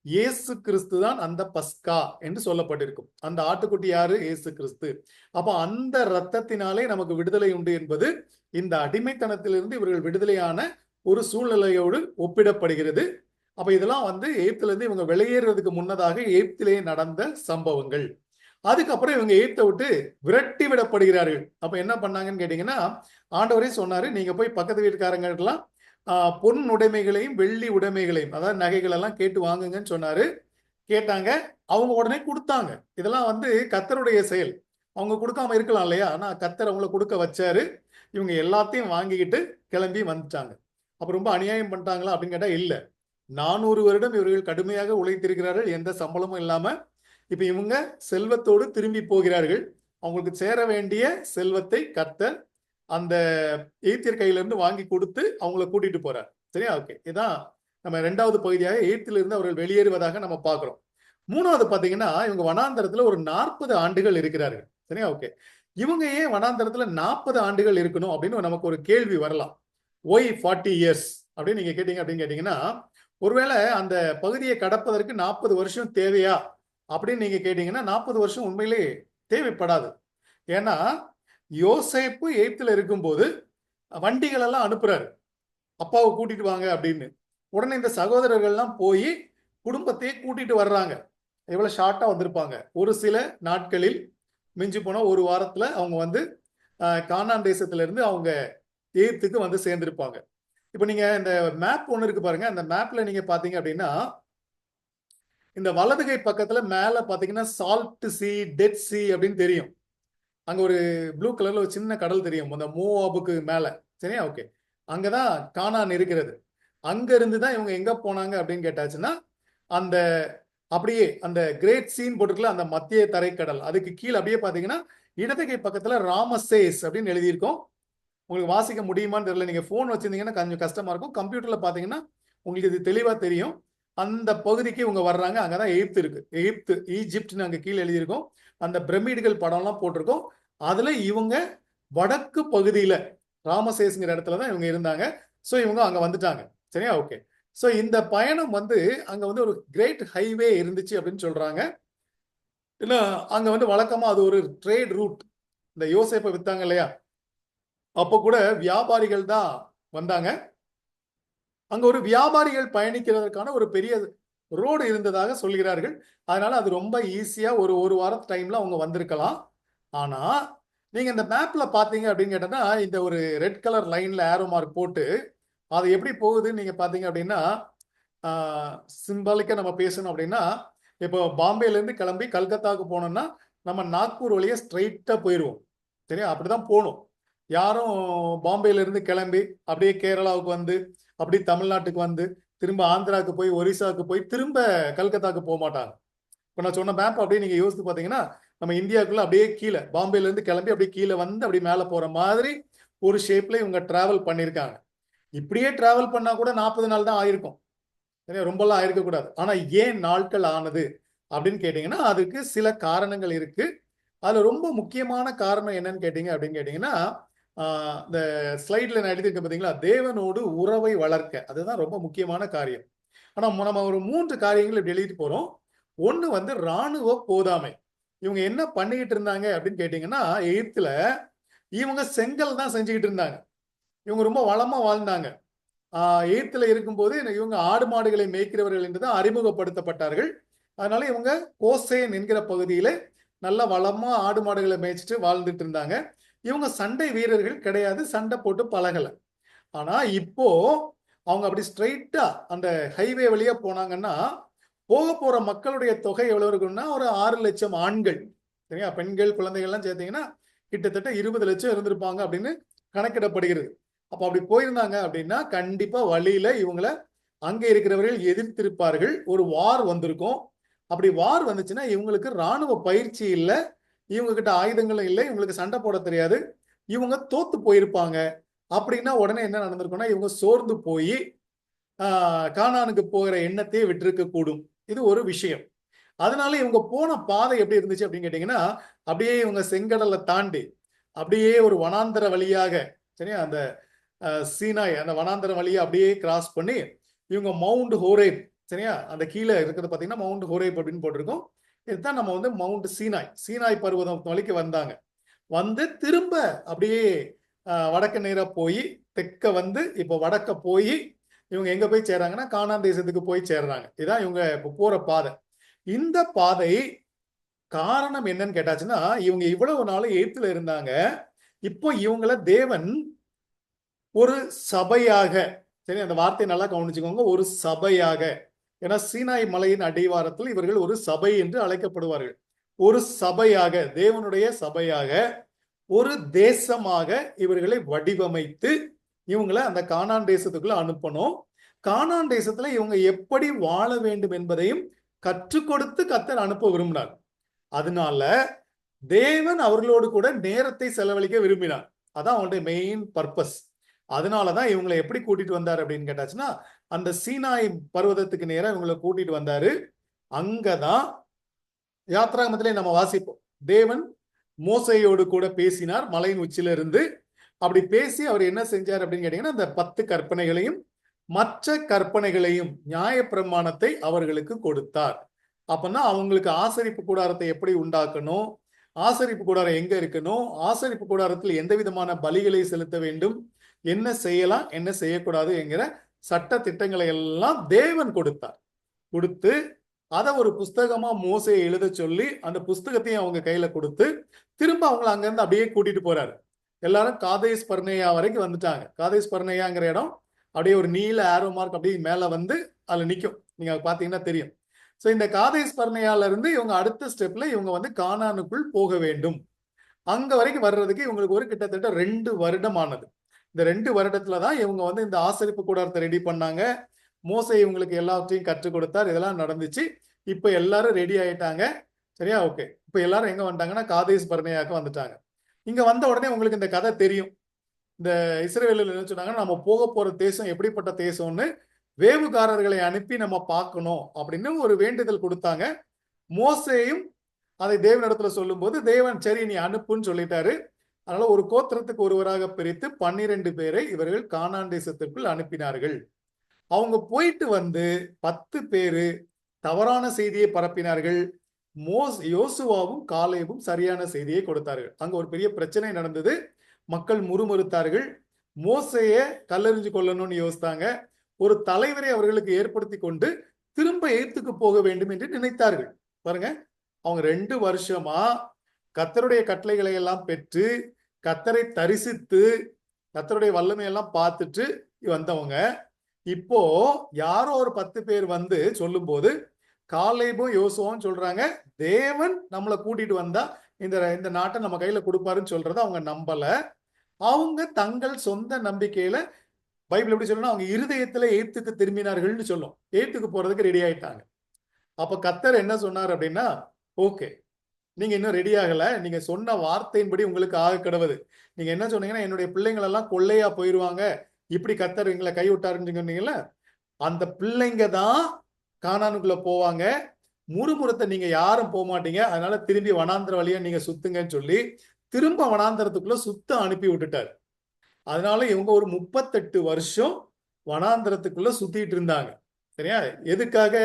இயேசு கிறிஸ்து தான் அந்த பஸ்கா என்று சொல்லப்பட்டிருக்கும். அந்த ஆட்டுக்குட்டி யாரு? இயேசு கிறிஸ்து. அப்ப அந்த இரத்தத்தினாலே நமக்கு விடுதலை உண்டு என்பது இந்த அடிமைத்தனத்திலிருந்து இவர்கள் விடுதலையான ஒரு சூழ்நிலையோடு ஒப்பிடப்படுகிறது. அப்ப இதெல்லாம் எகிப்துல இருந்து இவங்க வெளியேறதுக்கு முன்னதாக எகிப்திலே நடந்த சம்பவங்கள். அதுக்கப்புறம் இவங்க எகிப்தை விட்டு விரட்டி விடப்படுகிறார்கள். அப்ப என்ன பண்ணாங்கன்னு கேட்டீங்கன்னா, ஆண்டவரே சொன்னாரு, நீங்க போய் பக்கத்து வீட்டுக்காரங்களுக்கெல்லாம் பொன் உடைமைகளையும் வெள்ளி உடைமைகளையும், அதாவது நகைகள் எல்லாம் கேட்டு வாங்குங்கன்னு சொன்னாரு. கேட்டாங்க, அவங்க உடனே கொடுத்தாங்க. இதெல்லாம் கர்த்தருடைய செயல். அவங்க கொடுக்காம இருக்கலாம் இல்லையா? ஆனா கர்த்தர் அவங்கள கொடுக்க வச்சாரு. இவங்க எல்லாத்தையும் வாங்கிக்கிட்டு கிளம்பி வந்துட்டாங்க. அப்ப ரொம்ப அநியாயம் பண்ணிட்டாங்களா அப்படின்னு கேட்டா இல்ல. 400 வருடம் இவர்கள் கடுமையாக உழைத்திருக்கிறார்கள், எந்த சம்பளமும் இல்லாம. இப்ப இவங்க செல்வத்தோடு திரும்பி போகிறார்கள். அவங்களுக்கு சேர வேண்டிய செல்வத்தை கர்த்தர் அந்த எகிப்தியர் கையில இருந்து வாங்கி கொடுத்து அவங்கள கூட்டிட்டு போறார். சரியா? ஓகே. இதான் நம்ம 2வது பகுதியாக எகிப்தில இருந்து அவர்கள் வெளியேறுவதாக நம்ம பார்க்கிறோம். 3வது பாத்தீங்கன்னா, இவங்க வனாந்தரத்துல ஒரு 40 ஆண்டுகள் இருக்கிறார்கள். சரியா? ஓகே. இவங்க ஏன் வனாந்தரத்துல 40 ஆண்டுகள் இருக்கணும் அப்படின்னு நமக்கு ஒரு கேள்வி வரலாம். ஒய் 40 இயர்ஸ் அப்படின்னு நீங்க கேட்டீங்க அப்படின்னு கேட்டீங்கன்னா, ஒருவேளை அந்த பகுதியை கடப்பதற்கு 40 வருஷம் தேவையா அப்படின்னு நீங்க கேட்டீங்கன்னா, 40 வருஷம் உண்மையிலே தேவைப்படாது. ஏன்னா யோசேப்பு எகிப்துல இருக்கும்போது வண்டிகள் எல்லாம் அனுப்புறாரு, அப்பாவை கூட்டிட்டு வாங்க அப்படின்னு. உடனே இந்த சகோதரர்கள்லாம் போய் குடும்பத்தையே கூட்டிட்டு வர்றாங்க. எவ்வளவு ஷார்ட்டா வந்திருப்பாங்க. ஒரு சில நாட்களில், மிஞ்சி போனா ஒரு வாரத்துல அவங்க கானான் தேசத்துல இருந்து அவங்க எகிப்துக்கு சேர்ந்திருப்பாங்க. இப்ப நீங்க இந்த மேப் ஒண்ணு இருக்கு பாருங்க. அந்த மேப்ல நீங்க பாத்தீங்க அப்படின்னா, இந்த வலதுகை பக்கத்துல மேல பாத்தீங்கன்னா சால்ட் சி, டெட் சி அப்படின்னு தெரியும். அங்க ஒரு ப்ளூ கலர்ல ஒரு சின்ன கடல் தெரியும், அந்த மோவாபுக்கு மேல. சரியா? ஓகே. அங்கதான் கானான் இருக்கிறது. அங்க இருந்து தான் இவங்க எங்க போனாங்க அப்படின்னு கேட்டாச்சுன்னா, அந்த அப்படியே அந்த கிரேட் சீன் போட்டுருக்கல, அந்த மத்திய தரைக்கடல், அதுக்கு கீழே அப்படியே பாத்தீங்கன்னா இடதுகை பக்கத்துல ராமசேஸ் அப்படின்னு எழுதியிருக்கோம். உங்களுக்கு வாசிக்க முடியுமான்னு தெரியல. நீங்க போன் வச்சிருந்தீங்கன்னா கொஞ்சம் கஷ்டமா இருக்கும். கம்ப்யூட்டர்ல பாத்தீங்கன்னா உங்களுக்கு இது தெளிவா தெரியும். அந்த பகுதிக்கு இவங்க வர்றாங்க. அங்கதான் எகிப்து இருக்கு. எகிப்து, ஈஜிப்ட்னு அங்க கீழே எழுதியிருக்கோம். அந்த பிரமிடுகள் படம்லாம் போட்டிருக்கோம். அதுல இவங்க வடக்கு பகுதியில ராமசேஸ்ங்கிற இடத்துல தான் இவங்க இருந்தாங்க. சோ இவங்க அங்க வந்துட்டாங்க. சரியா? ஓகே. சோ இந்த பயணம் அங்க ஒரு கிரேட் ஹைவே இருந்துச்சு அப்படின்னு சொல்றாங்க. ஏன்னா அங்க வழக்கமா அது ஒரு ட்ரேட் ரூட். இந்த யோசேப்பை வித்தாங்க இல்லையா, அப்ப கூட வியாபாரிகள் தான் வந்தாங்க. அங்க ஒரு வியாபாரிகள் பயணிக்கிறதுக்கான ஒரு பெரிய ரோடு இருந்ததாக சொல்கிறார்கள். அதனால அது ரொம்ப ஈஸியா ஒரு வாரம் டைம்ல அவங்க வந்திருக்கலாம். ஆனா நீங்க இந்த மேப்ல பாத்தீங்க அப்படின்னு கேட்டா, இந்த ஒரு ரெட் கலர் லைன்ல ஏரோ மார்க் போட்டு அது எப்படி போகுதுன்னு நீங்க பாத்தீங்க அப்படின்னா, சிம்பாலிக்கா நம்ம பேசணும் அப்படின்னா, இப்போ பாம்பேல இருந்து கிளம்பி கல்கத்தாவுக்கு போனோம்னா நம்ம நாக்பூர் வழியா ஸ்ட்ரைட்டா போயிருவோம். சரியா? அப்படிதான் போகணும். யாரும் பாம்பேல இருந்து கிளம்பி அப்படியே கேரளாவுக்கு அப்படியே தமிழ்நாட்டுக்கு திரும்ப ஆந்திராவுக்கு போய் ஒரிசாவுக்கு போய் திரும்ப கல்கத்தாவுக்கு போக மாட்டாங்க. இப்போ நான் சொன்ன மேப் அப்படியே நீங்க யோசித்து பாத்தீங்கன்னா, நம்ம இந்தியாவுக்குள்ள அப்படியே கீழே பாம்பேல இருந்து கிளம்பி அப்படியே கீழே அப்படியே மேல போற மாதிரி ஒரு ஷேப்ல இவங்க டிராவல் பண்ணிருக்காங்க. இப்படியே டிராவல் பண்ணா கூட 40 நாள் தான் ஆயிருக்கும். ரொம்பலாம் ஆயிருக்க கூடாது. ஆனா ஏன் நாட்கள் ஆனது அப்படின்னு கேட்டீங்கன்னா, அதுக்கு சில காரணங்கள் இருக்கு. அதுல ரொம்ப முக்கியமான காரணம் என்னன்னு கேட்டீங்க அப்படின்னு கேட்டீங்கன்னா, இந்த ஸ்லைட்ல நான் எழுதியிருக்கேன் பாத்தீங்களா, தேவனோடு உறவை வளர்க்க. அதுதான் ரொம்ப முக்கியமான காரியம். ஆனா நம்ம ஒரு 3 காரியங்கள் இப்படி எழுதிட்டு போறோம். ஒண்ணு ராணுவ போதாமை. இவங்க என்ன பண்ணிக்கிட்டு இருந்தாங்க அப்படின்னு கேட்டீங்கன்னா, எகிப்துல இவங்க செங்கல் தான் செஞ்சுக்கிட்டு இருந்தாங்க. இவங்க ரொம்ப வளமா வாழ்ந்தாங்க. எகிப்துல இருக்கும்போது இவங்க ஆடு மாடுகளை மேய்க்கிறவர்கள் என்றுதான் அறிமுகப்படுத்தப்பட்டார்கள். அதனால இவங்க கோசேன் என்கிற பகுதியில நல்ல வளமா ஆடு மாடுகளை மேய்ச்சிட்டு வாழ்ந்துட்டு இருந்தாங்க. இவங்க சண்டை வீரர்கள் கிடையாது, சண்டை போட்டு பழகல. ஆனா இப்போ அவங்க அப்படி ஸ்ட்ரைட்டா அந்த ஹைவே வழியா போனாங்கன்னா, போக போற மக்களுடைய தொகை எவ்வளவு இருக்குன்னா, ஒரு 6 லட்சம் ஆண்கள். சரியா? பெண்கள் குழந்தைகள்லாம் சேர்த்தீங்கன்னா கிட்டத்தட்ட 20 லட்சம் இருந்திருப்பாங்க அப்படின்னு கணக்கிடப்படுகிறது. அப்ப அப்படி போயிருந்தாங்க அப்படின்னா கண்டிப்பா வழியில இவங்கள அங்க இருக்கிறவர்கள் எதிர்த்திருப்பார்கள். ஒரு வார் வந்திருக்கும். அப்படி வார் வந்துச்சுன்னா இவங்களுக்கு ராணுவ பயிற்சி இல்லை, இவங்க கிட்ட ஆயுதங்களும் இல்லை, இவங்களுக்கு சண்டை போட தெரியாது, இவங்க தோத்து போயிருப்பாங்க. அப்படின்னா உடனே என்ன நடந்திருக்கும்னா, இவங்க சோர்ந்து போய் கானானுக்கு போகிற எண்ணத்தையே விட்டிருக்க கூடும். இது ஒரு விஷயம். அதனால இவங்க போன பாதை எப்படி இருந்துச்சு அப்படின்னு கேட்டீங்கன்னா, அப்படியே இவங்க செங்கடலை தாண்டி அப்படியே ஒரு வனாந்தர வழியாக, சரியா, அந்த சீனாய் அந்த வனாந்தர வழியை அப்படியே கிராஸ் பண்ணி இவங்க மவுண்ட் ஹோரேப் சரியா? அந்த கீழே இருக்கிறது பாத்தீங்கன்னா மவுண்ட் ஹோரேப் அப்படின்னு போட்டிருக்கோம். இதுதான் நம்ம வந்து மவுண்ட் சீனாய், சீனாய் பர்வதம் வரைக்கும் வந்தாங்க. வந்து திரும்ப அப்படியே வடக்கு நேரா போய் தெற்க வந்து இப்போ வடக்க போய் இவங்க எங்க போய் சேர்றாங்கன்னா கானான் தேசத்துக்கு போய் சேர்றாங்க. இதான் இவங்க இப்போ போற பாதை. இந்த பாதை காரணம் என்னன்னு கேட்டாச்சுன்னா, இவங்க இவ்வளவு நாள் எகிப்துல இருந்தாங்க. இப்போ இவங்கள தேவன் ஒரு சபையாக, சரி அந்த வார்த்தையை நல்லா கவனிச்சுக்கோங்க, ஒரு சபையாக. ஏன்னா சீனாய் மலையின் அடிவாரத்தில் இவர்கள் ஒரு சபை என்று அழைக்கப்படுவார்கள். ஒரு சபையாக, தேவனுடைய சபையாக, ஒரு தேசமாக இவர்களை வடிவமைத்து இவங்களை அந்த கானான் தேசத்துக்குள்ள அனுப்பணும். கானான் தேசத்துல இவங்க எப்படி வாழ வேண்டும் என்பதையும் கற்றுக் கொடுத்து கர்த்தர் அனுப்ப விரும்பினார். அதனால தேவன் அவர்களோடு கூட நேரத்தை செலவழிக்க விரும்பினார். அதான் அவங்களுடைய மெயின் பர்பஸ். அதனாலதான் இவங்களை எப்படி கூட்டிட்டு வந்தார் அப்படின்னு கேட்டாச்சுன்னா, அந்த சீனாய் பர்வதத்துக்கு நேரா இவங்களை கூட்டிட்டு வந்தாரு. அங்கதான் யாத்ராகமத்திலே நம்ம வாசிப்போம், தேவன் மோசையோடு கூட பேசினார் மலையின் உச்சியில இருந்து. அப்படி பேசி அவர் என்ன செஞ்சார் அப்படின்னு கேட்டீங்கன்னா, அந்த 10 கற்பனைகளையும் மற்ற கற்பனைகளையும் நியாயப்பிரமாணத்தை அவர்களுக்கு கொடுத்தார். அப்பதான் அவங்களுக்கு ஆசரிப்பு கூடாரத்தை எப்படி உண்டாக்கணும், ஆசரிப்பு கூடாரம் எங்க இருக்கணும், ஆசரிப்பு கூடாரத்தில் எந்த விதமான பலிகளை செலுத்த வேண்டும், என்ன செய்யலாம் என்ன செய்யக்கூடாது என்கிற சட்ட திட்டங்களை எல்லாம் தேவன் கொடுத்தார். கொடுத்து அதை ஒரு புஸ்தகமா மோசையை எழுத சொல்லி அந்த புஸ்தகத்தையும் அவங்க கையில கொடுத்து திரும்ப அவங்களை அங்கிருந்து அப்படியே கூட்டிட்டு போறாரு. எல்லாரும் காதேஸ் பர்னேயா வரைக்கும் வந்துட்டாங்க. காதேஸ் பர்னேயாங்கிற இடம் அப்படியே ஒரு நீல ஆரோ மார்க் அப்படியே மேல வந்து அதுல நிற்கும், நீங்க பாத்தீங்கன்னா தெரியும். ஸோ இந்த காதேஸ் பர்னேயால இருந்து இவங்க அடுத்த ஸ்டெப்ல இவங்க வந்து கானானுக்குள் போக வேண்டும். அங்க வரைக்கும் வர்றதுக்கு இவங்களுக்கு ஒரு கிட்டத்தட்ட 2 வருடம் ஆனது. இந்த 2 வருடத்துலதான் இவங்க வந்து இந்த ஆசரிப்பு கூடாரத்தை ரெடி பண்ணாங்க. மோசை இவங்களுக்கு எல்லாத்தையும் கற்றுக் கொடுத்தார். இதெல்லாம் நடந்துச்சு. இப்ப எல்லாரும் ரெடி ஆயிட்டாங்க. சரியா? ஓகே. இப்ப எல்லாரும் எங்க வந்துட்டாங்கன்னா காதேஸ் பர்னேயாக்கு வந்துட்டாங்க. இங்க வந்த உடனே உங்களுக்கு இந்த கதை தெரியும். இந்த இஸ்ரவேலர் என்ன சொன்னாங்கன்னா, நம்ம போக போற தேசம் எப்படிப்பட்ட தேசம்னு வேவுகாரர்களை அனுப்பி நம்ம பார்க்கணும் அப்படின்னு ஒரு வேண்டுதல் கொடுத்தாங்க. மோசேயும் அதை தேவனிடத்துல சொல்லும் போது தேவன் சரி நீ அனுப்புன்னு சொல்லிட்டாரு. அதனால ஒரு கோத்திரத்துக்கு ஒருவராக பிரித்து 12 பேரை இவர்கள் கானான் தேசத்திற்குள் அனுப்பினார்கள். அவங்க போயிட்டு வந்து 10 பேரு தவறான செய்தியை பரப்பினார்கள். யோசுவாவும் காலேபும் சரியான செய்தியை கொடுத்தார்கள். அங்க ஒரு பெரிய பிரச்சனை நடந்தது. மக்கள் முறுமுறுத்தார்கள். மோசையை கல்லெறிஞ்சு கொள்ளணும்னு யோசித்தாங்க. ஒரு தலைவரை அவர்களுக்கு ஏற்படுத்தி கொண்டு திரும்ப எகிப்துக்கு போக வேண்டும் என்று நினைத்தார்கள். பாருங்க, அவங்க 2 வருஷமா கர்த்தருடைய கட்டளைகளை எல்லாம் பெற்று கர்த்தரை தரிசித்து கர்த்தருடைய வல்லமையெல்லாம் பார்த்துட்டு வந்தவங்க இப்போ யாரோ ஒரு 10 பேர் வந்து சொல்லும் போது காலேபும் யோசுவாவும் சொல்றாங்க, தேவன் நம்மளை கூட்டிட்டு வந்தா இந்த நாட்டை நம்ம கையில கொடுப்பாருன்னு சொல்றத அவங்க நம்பல. அவங்க தங்கள் சொந்த நம்பிக்கையில, பைபிள் எப்படி சொல்லணும், அவங்க இருதயத்துல எகிப்துக்கு திரும்பினார்கள்னு சொல்லும். எகிப்துக்கு போறதுக்கு ரெடி ஆயிட்டாங்க. அப்ப கர்த்தர் என்ன சொன்னார் அப்படின்னா, ஓகே நீங்க இன்னும் ரெடி ஆகல, நீங்க சொன்ன வார்த்தையின்படி உங்களுக்கு ஆக கிடவுது. நீங்க என்ன சொன்னீங்கன்னா என்னுடைய பிள்ளைங்கள் எல்லாம் கொள்ளையா போயிருவாங்க, இப்படி கர்த்தர் எங்களை கைவிட்டாருன்னு சொன்னீங்கல்ல, அந்த பிள்ளைங்க தான் கானானுக்குள்ள போவாங்க. முறுமுறுத்த நீங்க யாரும் போக மாட்டீங்க, அதனால திரும்பி வனாந்திர வழியா நீங்க சுத்துங்கன்னு சொல்லி திரும்ப வனாந்திரத்துக்குள்ள சுத்த அனுப்பி விட்டுட்டார். அதனால இவங்க ஒரு 38 வருஷம் வனாந்திரத்துக்குள்ள சுத்திட்டு இருந்தாங்க. சரியா? எதுக்காக?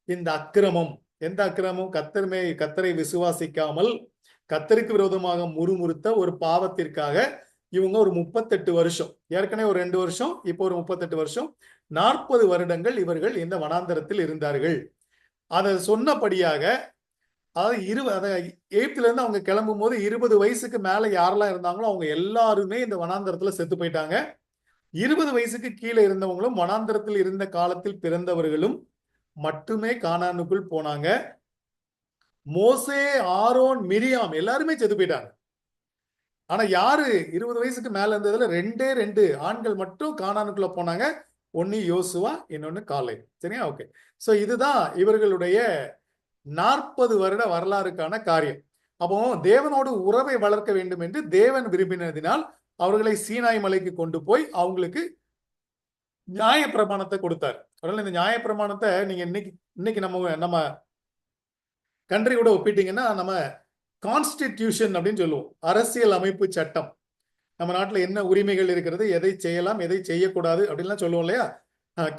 இந்த அக்கிரமம். எந்த அக்கிரமம்? கர்த்தரை விசுவாசிக்காமல் கர்த்தருக்கு விரோதமாக முறுமுறுத்த ஒரு பாவத்திற்காக இவங்க ஒரு 38 வருஷம், ஏற்கனவே ஒரு 2 வருஷம், இப்போ ஒரு 38 வருஷம், 40 வருடங்கள் இவர்கள் இந்த வனாந்தரத்தில் இருந்தார்கள். அதை சொன்னபடியாக, அதாவது எகிப்துல இருந்து அவங்க கிளம்பும் போது 20 வயசுக்கு மேல யாரெல்லாம் இருந்தாங்களோ அவங்க எல்லாருமே இந்த வனாந்தரத்துல செத்து போயிட்டாங்க. 20 வயசுக்கு கீழே இருந்தவங்களும் வனாந்தரத்தில் இருந்த காலத்தில் பிறந்தவர்களும் மட்டுமே கானானுக்குள் போனாங்க. மோசே, ஆரோன், மிரியாம் எல்லாருமே செத்து போயிட்டாங்க. ஆனா யாரு 20 வயசுக்கு மேல இருந்ததுல 2 ஆண்கள் மட்டும் கானானுக்குள்ள போனாங்க. ஒன்னு யோசுவா, இன்னொன்னு காலேப். சரியா? ஓகே. சோ இதுதான் இவர்களுடைய 40 வருட வரலாறுக்கான காரியம். அப்போ தேவனோடு உறவை வளர்க்க வேண்டும் என்று தேவன் விரும்பினதினால் அவர்களை சீனாய் மலைக்கு கொண்டு போய் அவங்களுக்கு நியாய பிரமாணத்தை கொடுத்தார். அதனால இந்த நியாய பிரமாணத்தை நீங்க இன்னைக்கு நம்ம கண்ட்ரியோட ஒப்பிட்டீங்கன்னா நம்ம கான்ஸ்டிடியூஷன் அப்படின்னு சொல்லுவோம், அரசியல் அமைப்பு சட்டம். நம்ம நாட்டில் என்ன உரிமைகள் இருக்கிறது, எதை செய்யலாம் எதை செய்யக்கூடாது அப்படின்லாம் சொல்லுவோம் இல்லையா,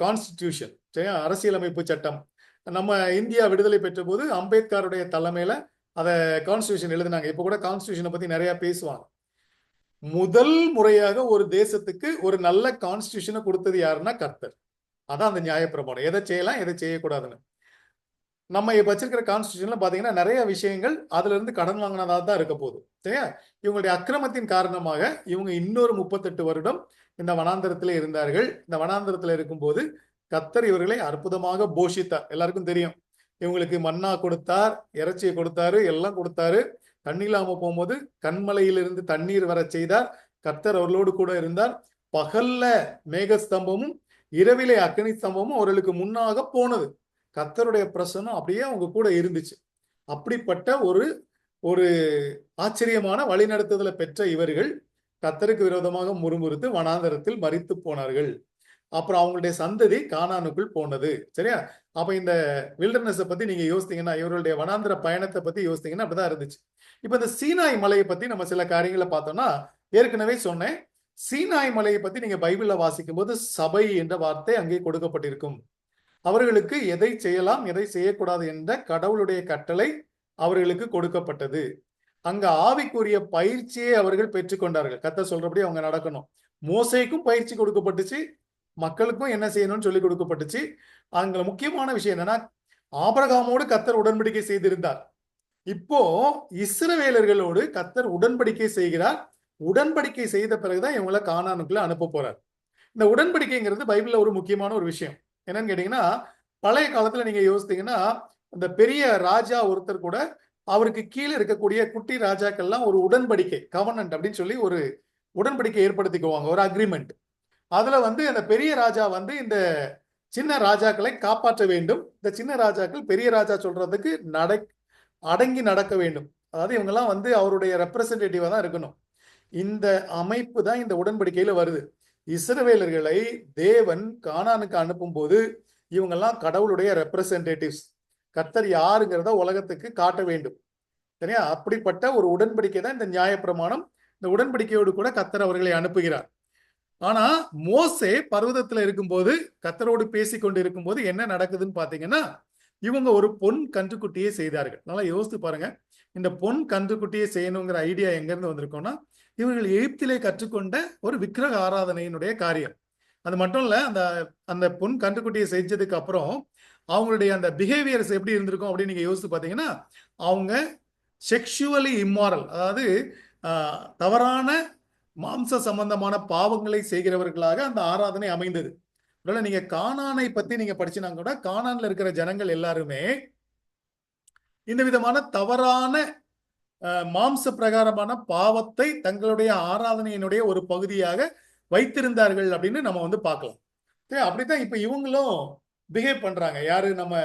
கான்ஸ்டிடியூஷன். சரியா? அரசியலமைப்பு சட்டம். நம்ம இந்தியா விடுதலை பெற்ற போது அம்பேத்கருடைய தலைமையில அதை கான்ஸ்டியூஷன் எழுதினாங்க. இப்ப கூட கான்ஸ்டியூஷனை பத்தி நிறைய பேசுவாங்க. முதல் முறையாக ஒரு தேசத்துக்கு ஒரு நல்ல கான்ஸ்டியூஷனை கொடுத்தது யாருன்னா கர்த்தர். அதான் அந்த நியாயப்பிரமாணம். எதை செய்யலாம், எதை செய்யக்கூடாதுன்னு. நம்ம இப்ப வச்சிருக்கிற கான்ஸ்டியூஷன்ல பாத்தீங்கன்னா நிறைய விஷயங்கள் அதுல இருந்து கடன் வாங்கினதா தான் இருக்க போகுது. சரியா? இவங்களுடைய அக்கிரமத்தின் காரணமாக இவங்க இன்னொரு 38 வருடம் இந்த வனாந்தரத்திலே இருந்தார்கள். இந்த வனாந்தரத்தில் இருக்கும்போது கர்த்தர் இவர்களை அற்புதமாக போஷித்தார். எல்லாருக்கும் தெரியும். இவங்களுக்கு மன்னா கொடுத்தார், இறைச்சியை கொடுத்தாரு, எல்லாம் கொடுத்தாரு. தண்ணி இல்லாம போகும்போது கண்மலையிலிருந்து தண்ணீர் வர செய்தார். கர்த்தர் அவர்களோடு கூட இருந்தார். பகல்ல மேகஸ்தம்பமும் இரவிலே அக்னி ஸ்தம்பமும் அவர்களுக்கு முன்னாக போனது. கர்த்தருடைய பிரசன்னம் அப்படியே அவங்க கூட இருந்துச்சு. அப்படிப்பட்ட ஒரு ஆச்சரியமான வழிநடத்துதலை பெற்ற இவர்கள் கர்த்தருக்கு விரோதமாக முறுமுறுத்து வனாந்தரத்தில் மரித்து போனார்கள். அப்புறம் அவங்களுடைய சந்ததி கானானுக்குள் போனது. சரியா? அப்ப இந்த வில்டர்னஸை பத்தி நீங்க யோசித்தீங்கன்னா, இவர்களுடைய வனாந்தர பயணத்தை பத்தி யோசித்தீங்கன்னா அப்படிதான் இருந்துச்சு. இப்ப இந்த சீனாய் மலையை பத்தி நம்ம சில காரியங்களை பார்த்தோம்னா, ஏற்கனவே சொன்னேன், சீனாய் மலையை பத்தி நீங்க பைபிள்ல வாசிக்கும் போது சபை என்ற வார்த்தை அங்கே கொடுக்கப்பட்டிருக்கும். அவர்களுக்கு எதை செய்யலாம், எதை செய்யக்கூடாது என்ற கடவுளுடைய கட்டளை அவர்களுக்கு கொடுக்கப்பட்டது. அங்க ஆவிக்குரிய பயிற்சியை அவர்கள் பெற்றுக்கொண்டார்கள். கர்த்தர் சொல்றபடி அவங்க நடக்கணும். மோசேக்கும் பயிற்சி கொடுக்கப்பட்டுச்சு, மக்களுக்கும் என்ன செய்யணும்னு சொல்லி கொடுக்கப்பட்டுச்சு. அங்க முக்கியமான விஷயம் என்னன்னா, ஆபிரகாமோடு கர்த்தர் உடன்படிக்கை செய்திருந்தார். இப்போ இஸ்ரவேலர்களோடு கர்த்தர் உடன்படிக்கை செய்கிறார். உடன்படிக்கை செய்த பிறகுதான் இவங்களை கானானுக்குள்ள அனுப்ப போறார். இந்த உடன்படிக்கைங்கிறது பைபிள்ல ஒரு முக்கியமான ஒரு விஷயம். என்னன்னு கேட்டீங்கன்னா, பழைய காலத்துல நீங்க யோசித்தீங்கன்னா, இந்த பெரிய ராஜா ஒருத்தர் கூட அவருக்கு கீழே இருக்கக்கூடிய குட்டி ராஜாக்கள்லாம் ஒரு உடன்படிக்கை, கவர்னன்ட் அப்படின்னு சொல்லி ஒரு உடன்படிக்கை ஏற்படுத்திக்குவாங்க, ஒரு அக்ரிமெண்ட். அதுல அந்த பெரிய ராஜா இந்த சின்ன ராஜாக்களை காப்பாற்ற வேண்டும். இந்த சின்ன ராஜாக்கள் பெரிய ராஜா சொல்றதுக்கு அடங்கி நடக்க வேண்டும். அதாவது இவங்கெல்லாம் அவருடைய ரெப்ரசன்டேட்டிவா தான் இருக்கணும். இந்த அமைப்பு தான் இந்த உடன்படிக்கையில வருது. இஸ்ரவேலர்களை தேவன் கானானுக்கு அனுப்பும் போது இவங்கெல்லாம் கடவுளுடைய ரெப்ரசன்டேட்டிவ்ஸ். கர்த்தர் யாருங்கிறத உலகத்துக்கு காட்ட வேண்டும். சரியா? அப்படிப்பட்ட ஒரு உடன்படிக்கை தான் இந்த நியாயப்பிரமாணம். இந்த உடன்படிக்கையோடு கூட கர்த்தர் அவர்களை அனுப்புகிறார். ஆனா மோசே பர்வதத்துல இருக்கும்போது, கர்த்தரோடு பேசி கொண்டு இருக்கும்போது என்ன நடக்குதுன்னு பாத்தீங்கன்னா, இவங்க ஒரு பொன் கன்றுக்குட்டியை செய்தார்கள். நல்லா யோசித்து பாருங்க. இந்த பொன் கன்றுக்குட்டியை செய்யணுங்கிற ஐடியா எங்க இருந்து வந்திருக்கோம்னா, இவர்கள் எகிப்திலே கற்றுக்கொண்ட ஒரு விக்கிரக ஆராதனையினுடைய காரியம். அது மட்டும் இல்ல, அந்த பொன் கன்றுக்குட்டியை செஞ்சதுக்கு அப்புறம் அவங்களுடைய அந்த பிஹேவியர்ஸ் எப்படி இருந்திருக்கும் அப்படின்னு நீங்க யோசித்து பாத்தீங்கன்னா, அவங்க செக்ஷுவலி இம்மாரல், அதாவது தவறான மாம்ச சம்பந்தமான பாவங்களை செய்கிறவர்களாக அந்த ஆராதனை அமைந்தது. நீங்க கானானை பத்தி நீங்க படிச்சுனா கூட, கானான்ல இருக்கிற ஜனங்கள் எல்லாருமே இந்த விதமான தவறான மாம்ச பிரகாரமான பாவத்தை தங்களுடைய ஆராதனையினுடைய ஒரு பகுதியாக வைத்திருந்தார்கள் அப்படின்னு நம்ம பார்க்கலாம். அப்படித்தான் இப்ப இவங்களும் பிஹேவ் பண்றாங்க. யாரு? நம்ம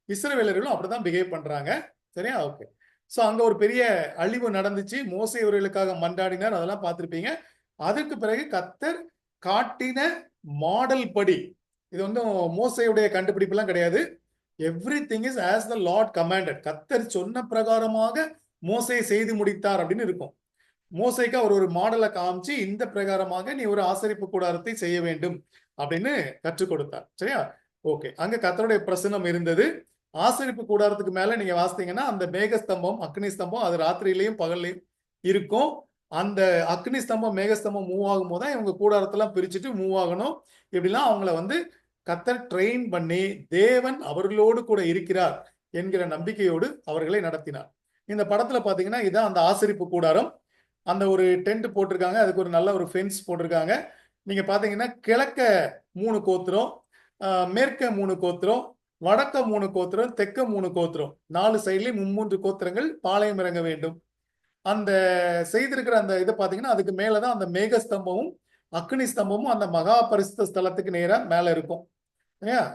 இஸ்ரவேலர்களும் அப்படிதான் பிஹேவ் பண்றாங்க. சரியா? ஓகே. சோ அங்க ஒரு பெரிய அழிவு நடந்துச்சு. மோசே இவர்களுக்காக மன்றாடினார், அதெல்லாம் பார்த்திருப்பீங்க. அதற்கு பிறகு கர்த்தர் காட்டின மாடல் படி, இது மோசேயுடைய கண்டுபிடிப்பு எல்லாம் கிடையாது. Everything is as the Lord commanded. கர்த்தர் சொன்ன பிரகாரமாக மோசே செய்து முடித்தார் அப்படின்னு இருக்கும். மோசேக்கு அவர் ஒரு மாடலை காமிச்சு, இந்த பிரகாரமாக நீ ஒரு ஆசரிப்பு கூடாரத்தை செய்ய வேண்டும் அப்படின்னு கற்றுக் கொடுத்தார். சரியா? ஓகே. அங்க கர்த்தருடைய பிரசன்னம் இருந்தது. ஆசரிப்பு கூடாரத்துக்கு மேல நீங்க வாசித்தீங்கன்னா, அந்த மேகஸ்தம்பம், அக்னி ஸ்தம்பம் அது ராத்திரியிலையும் பகல்லையும் இருக்கும். அந்த அக்னி ஸ்தம்பம் மேகஸ்தம்பம் மூவ் ஆகும் போது தான் இவங்க கூடாரத்தெல்லாம் பிரிச்சுட்டு மூவ் ஆகணும். இப்படிலாம் அவங்கள கர்த்தர் ட்ரெயின் பண்ணி, தேவன் அவர்களோடு கூட இருக்கிறார் என்கிற நம்பிக்கையோடு அவர்களை நடத்தினார். இந்த படத்துல பாத்தீங்கன்னா, இதான் அந்த ஆசரிப்பு கூடாரம். அந்த ஒரு டென்ட் போட்டிருக்காங்க, அதுக்கு ஒரு நல்ல ஒரு ஃபென்ஸ் போட்டிருக்காங்க. நீங்க பாத்தீங்கன்னா, கிழக்க 3 கோத்திரம், மேற்க 3 கோத்திரம், வடக்க 3 கோத்திரம், தெற்க 3 கோத்திரம், 4 சைட்லயும் 3 கோத்திரங்கள் பாளையம் இறங்க வேண்டும். அந்த செய்திருக்கிற அந்த இதை பாத்தீங்கன்னா, அதுக்கு மேலதான் அந்த மேகஸ்தம்பமும் அக்னி ஸ்தம்பமும் அந்த மகா பரிசுத்த ஸ்தலத்துக்கு நேரா மேல இருக்கும்.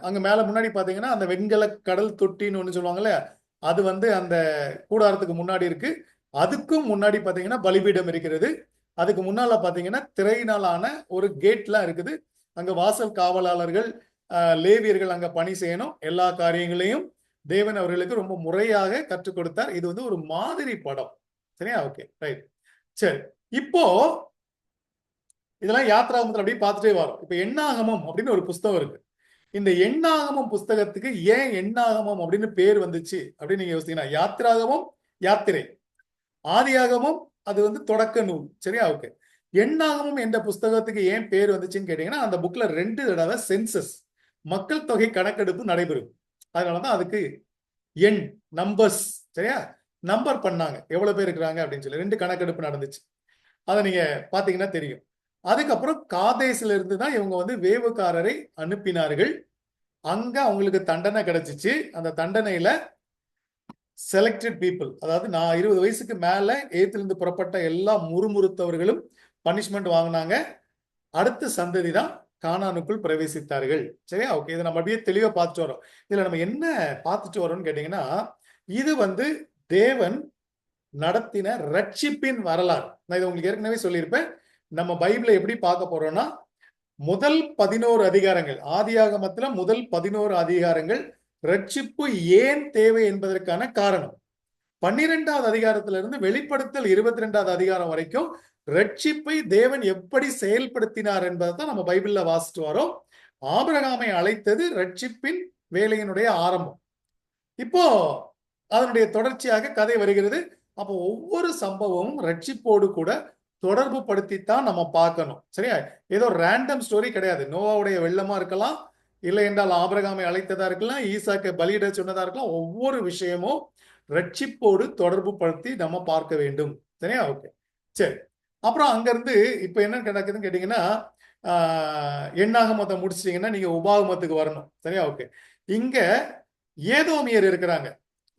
அங்க மேல முன்னாடி பாத்தீங்கன்னா, அந்த வெண்கல கடல் தொட்டின்னு ஒண்ணு சொல்லுவாங்க இல்லையா, அது அந்த கூடாரத்துக்கு முன்னாடி இருக்கு. அதுக்கும் முன்னாடி பாத்தீங்கன்னா பலிபீடம் இருக்கிறது. அதுக்கு முன்னால பாத்தீங்கன்னா திரையினாலான ஒரு கேட்லாம் இருக்குது. அங்க வாசல் காவலாளர்கள், லேவியர்கள் அங்க பணி செய்யணும். எல்லா காரியங்களையும் தேவன் அவர்களுக்கு ரொம்ப முறையாக கற்றுக் கொடுத்தார். இது ஒரு மாதிரி படம். சரியா? Okay, right. சரி, இப்போ இதெல்லாம் யாத்ராகமத்துல அப்படியே பார்த்துட்டே வரும். இப்ப என்னாகமம் அப்படின்னு ஒரு புஸ்தகம் இருக்கு. இந்த எண்ணாகமம் புஸ்தகத்துக்கு ஏன் எண்ணாகமம் அப்படின்னு பேர் வந்துச்சு அப்படின்னு நீங்க யோசித்தீங்கன்னா, யாத்திராகமம் யாத்திரை, ஆதியாகமம் அது வந்து தொடக்க நூல். சரியா? ஓகே. எண்ணாகமம் என்ற புஸ்தகத்துக்கு ஏன் பேர் வந்துச்சுன்னு கேட்டீங்கன்னா, அந்த புக்ல 2 தடவை சென்சஸ், மக்கள் தொகை கணக்கெடுப்பு நடைபெறும். அதனாலதான் அதுக்கு எண், நம்பர்ஸ். சரியா? நம்பர் பண்ணாங்க எவ்வளவு பேர் இருக்கிறாங்க அப்படின்னு சொல்லி 2 கணக்கெடுப்பு நடந்துச்சு. அதை நீங்க பாத்தீங்கன்னா தெரியும். அதுக்கப்புறம் காதேஸ்ல இருந்து தான் இவங்க வந்து வேவுக்காரரை அனுப்பினார்கள். அங்க அவங்களுக்கு தண்டனை கிடைச்சிச்சு. அந்த தண்டனையில செலக்டட் பீப்புள், அதாவது நான் 20 வயசுக்கு மேல ஏத்திலிருந்து புறப்பட்ட எல்லா முறுமுறுத்தவர்களும் பனிஷ்மெண்ட் வாங்கினாங்க. அடுத்த சந்ததி தான் கானானுக்குள் பிரவேசித்தார்கள். சரியா? ஓகே. இதை நம்ம அப்படியே தெளிவா பார்த்துட்டு வரோம். இதுல நம்ம என்ன பார்த்துட்டு வரோம்னு கேட்டீங்கன்னா, இது வந்து தேவன் நடத்தின ரட்சிப்பின் வரலாறு. நான் இதை உங்களுக்கு ஏற்கனவே சொல்லியிருப்பேன். நம்ம பைபிளை எப்படி பார்க்க போறோம்னா, முதல் 11 அதிகாரங்கள், ஆதியாகமத்துல முதல் 11 அதிகாரங்கள் ரட்சிப்பு ஏன் தேவை என்பதற்கான காரணம். 12வது அதிகாரத்திலிருந்து வெளிப்படுத்தல் 22வது அதிகாரம் வரைக்கும் ரட்சிப்பை தேவன் எப்படி செயல்படுத்தினார் என்பதை தான் நம்ம பைபிள்ல வாசிட்டு வரோம். ஆபிரகாமை அழைத்தது ரட்சிப்பின் வேலையினுடைய ஆரம்பம். இப்போ அதனுடைய தொடர்ச்சியாக கதை வருகிறது. அப்போ ஒவ்வொரு சம்பவமும் ரட்சிப்போடு கூட தொடர்பு படுத்தித்தான் நம்ம பார்க்கணும். சரியா? ஏதோ ரேண்டம் ஸ்டோரி கிடையாது. நோவாவுடைய வெள்ளமா இருக்கலாம், இல்லை என்றால் ஆபிரகாமை அழைத்ததா இருக்கலாம், ஈசாக்கை பலியிட சொன்னதா இருக்கலாம். ஒவ்வொரு விஷயமும் ரட்சிப்போடு தொடர்பு படுத்தி நம்ம பார்க்க வேண்டும். சரியா? ஓகே. சரி. அப்புறம் அங்கிருந்து இப்ப என்ன நடக்குதுன்னு கேட்டீங்கன்னா, எண்ணாகமத்தை முடிச்சிட்டீங்கன்னா நீங்க உபாகமத்துக்கு வரணும். சரியா? ஓகே. இங்க ஏதோமியர் இருக்கிறாங்க,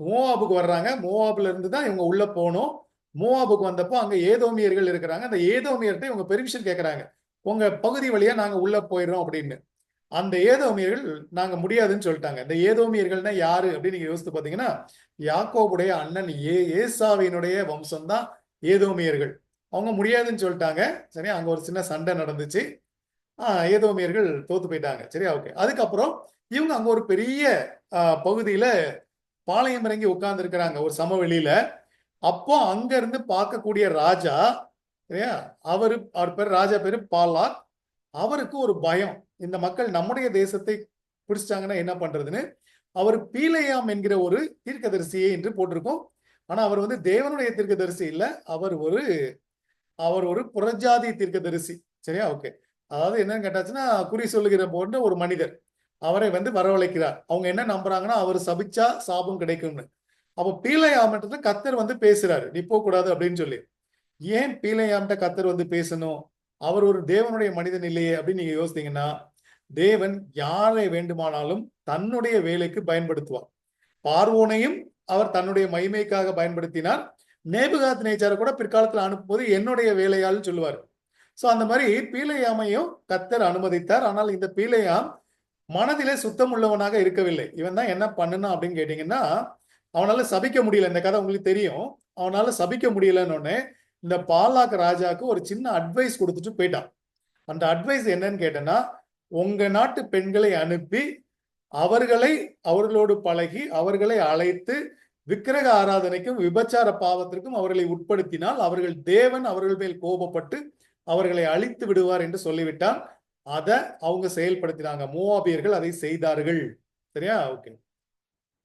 மோவாபுக்கு வர்றாங்க. மோவாபுல இருந்து தான் இவங்க உள்ள போகணும். மோவாபுக்கு வந்தப்போ அங்க ஏதோமியர்கள் இருக்கிறாங்க. அந்த ஏதோமியர்கிட்ட இவங்க பெர்மிஷன் கேட்கறாங்க, உங்க பகுதி வழியா நாங்க உள்ள போயிடுறோம் அப்படின்னு. அந்த ஏதோமியர்கள் நாங்க முடியாதுன்னு சொல்லிட்டாங்க. இந்த ஏதோமியர்கள்னா யாரு அப்படின்னு நீங்க யோசித்து பாத்தீங்கன்னா, யாக்கோபுடைய அண்ணன் ஏசாவினுடைய வம்சம் தான் ஏதோமியர்கள். அவங்க முடியாதுன்னு சொல்லிட்டாங்க. சரியா? அங்க ஒரு சின்ன சண்டை நடந்துச்சு. ஏதோமியர்கள் தோத்து போயிட்டாங்க. சரியா? ஓகே. அதுக்கப்புறம் இவங்க அங்க ஒரு பெரிய பகுதியில பாளையம் இறங்கி உட்கார்ந்து இருக்கிறாங்க, ஒரு சமவெளியில. அப்போ அங்க இருந்து பார்க்கக்கூடிய ராஜா, சரியா, அவர் பேர், ராஜா பேரு பாலாக். அவருக்கு ஒரு பயம், இந்த மக்கள் நம்முடைய தேசத்தை பிடிச்சிட்டாங்கன்னா என்ன பண்றதுன்னு. அவர் பீலேயாம் என்கிற ஒரு தீர்க்கதரிசியை என்று போட்டிருக்கோம். ஆனா அவர் வந்து தேவனுடைய தீர்க்கதரிசி இல்ல, அவர் ஒரு புறஜாதி தீர்க்கதரிசி. சரியா? ஓகே. அதாவது என்னன்னு கேட்டாச்சுன்னா, குறி சொல்லுகிற போன்ற ஒரு மனிதர் அவரை வந்து வரவழைக்கிறார். அவங்க என்ன நம்புறாங்கன்னா, அவர் சபிச்சா சாபம் கிடைக்கும்னு. அப்ப பீலேயாம்கிட்ட கர்த்தர் வந்து பேசுறாரு, நீ போக கூடாது அப்படின்னு சொல்லி. ஏன் பீலேயாம்கிட்ட கர்த்தர் வந்து பேசணும்? அவர் ஒரு தேவனுடைய மனிதன் இல்லையே அப்படின்னு நீங்க யோசித்தீங்கன்னா, தேவன் யாரை வேண்டுமானாலும் தன்னுடைய வேலைக்கு பயன்படுத்துவார். பார்வோனையும் அவர் தன்னுடைய மகிமைக்காக பயன்படுத்தினார். நேபுகாத் நேச்சாரை கூட பிற்காலத்தில் அனுப்பும்போது என்னுடைய வேலையால் சொல்லுவார். சோ அந்த மாதிரி பீலேயாமையும் கர்த்தர் அனுமதித்தார். ஆனால் இந்த பீலேயாம் மனதிலே சுத்தம் உள்ளவனாக இருக்கவில்லை. இவன் தான் என்ன பண்ணுனா அப்படின்னு கேட்டீங்கன்னா, அவனால சபிக்க முடியல. இந்த கதை உங்களுக்கு தெரியும். அவனால சபிக்க முடியலன்னு இந்த பாலாக் ராஜாவுக்கு ஒரு சின்ன அட்வைஸ் கொடுத்துட்டு போயிட்டான். அந்த அட்வைஸ் என்னன்னு கேட்டேன்னா, உங்க நாட்டு பெண்களை அனுப்பி அவர்களோடு பழகி அவர்களை அழைத்து விக்கிரக ஆராதனைக்கும் விபச்சார பாவத்திற்கும் அவர்களை உட்படுத்தினால் தேவன் அவர்கள் மேல் கோபப்பட்டு அவர்களை அழித்து விடுவார் என்று சொல்லிவிட்டான். அதை அவங்க செயல்படுத்தினாங்க. மோவாபியர்கள் அதை செய்தார்கள். சரியா? ஓகே.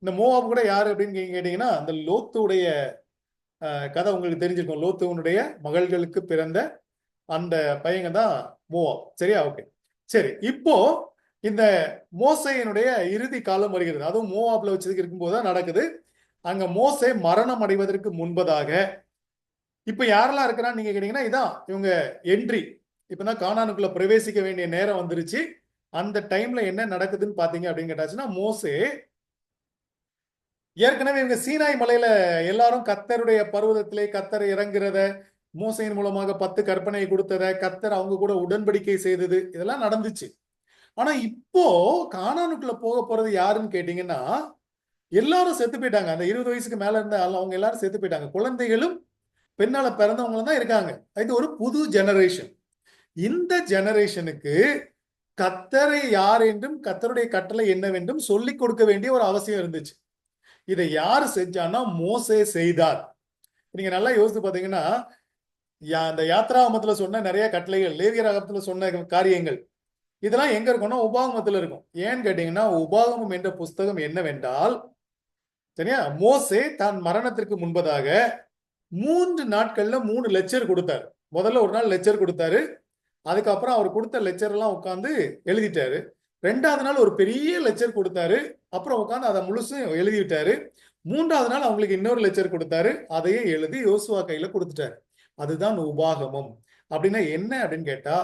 இந்த மோவாப் கூட யாரு அப்படின்னு கேட்டீங்கன்னா, அந்த லோத்துடைய கதை உங்களுக்கு தெரிஞ்சிருக்கும். லோத்துவனுடைய மகள்களுக்கு பிறந்த அந்த பையங்க தான் மோவாப். சரியா? ஓகே. சரி. இப்போ இந்த மோசேயினுடைய இறுதி காலம் வருகிறது. அதுவும் மோவாப்ல வச்சதுக்கு இருக்கும்போது தான் நடக்குது. அங்க மோசே மரணம் அடைவதற்கு முன்பதாக இப்ப யாரெல்லாம் இருக்கிறான்னு நீங்க கேட்டீங்கன்னா, இதான் இவங்க என்ட்ரி. இப்பதான் கானானுக்குள்ள பிரவேசிக்க வேண்டிய நேரம் வந்துருச்சு. அந்த டைம்ல என்ன நடக்குதுன்னு பாத்தீங்க அப்படின்னு கேட்டாச்சுன்னா, மோசே ஏற்கனவே இவங்க சீனாய் மலையில எல்லாரும் கர்த்தருடைய பர்வதத்திலே கர்த்தர் இறங்குறத, மோசையின் மூலமாக 10 கற்பனை கொடுத்தத, கர்த்தர் அவங்க கூட உடன்படிக்கை செய்தது, இதெல்லாம் நடந்துச்சு. ஆனா இப்போ கானானுக்குள்ள போக போறது யாருன்னு கேட்டீங்கன்னா, எல்லாரும் செத்து போயிட்டாங்க. அந்த 20 வயசுக்கு மேல இருந்த அவங்க எல்லாரும் செத்து போயிட்டாங்க. குழந்தைகளும் பெண்ணால பிறந்தவங்களும் தான் இருக்காங்க. இது ஒரு புது ஜெனரேஷன். இந்த ஜெனரேஷனுக்கு கர்த்தரை யார் என்றும் கர்த்தருடைய கட்டளை என்னவென்றும் சொல்லிக் கொடுக்க வேண்டிய ஒரு அவசியம் இருந்துச்சு. இதை யாரு செஞ்சான்னா மோசே செய்தார். நீங்க நல்லா யோசித்து பாத்தீங்கன்னா, அந்த யாத்ராகமத்துல சொன்ன நிறைய கட்டளைகள், லேவியராகமத்துல சொன்ன காரியங்கள், இதெல்லாம் எங்க இருக்கும்னா உபாகமத்துல இருக்கும். ஏன்னு கேட்டீங்கன்னா, உபாகமம் என்ற புஸ்தகம் என்னவென்றால், சரியா, மோசே தான் மரணத்திற்கு முன்பதாக 3 நாட்கள்ல 3 லெக்சர் கொடுத்தாரு. முதல்ல ஒரு நாள் லெக்சர் கொடுத்தாரு. அதுக்கப்புறம் அவர் கொடுத்த லெக்சர் எல்லாம் உட்காந்து எழுதிட்டாரு. 2வது நாள் ஒரு பெரிய லெக்சர் கொடுத்தாரு. அப்புறம் உட்காந்து அதை முழுசும் எழுதி விட்டாரு. 3வது நாள் அவங்களுக்கு இன்னொரு லெக்சர் கொடுத்தாரு. அதையே எழுதி யோசுவா கையில கொடுத்துட்டாரு. அதுதான் உபாகமம். அப்படின்னா என்ன அப்படின்னு கேட்டா,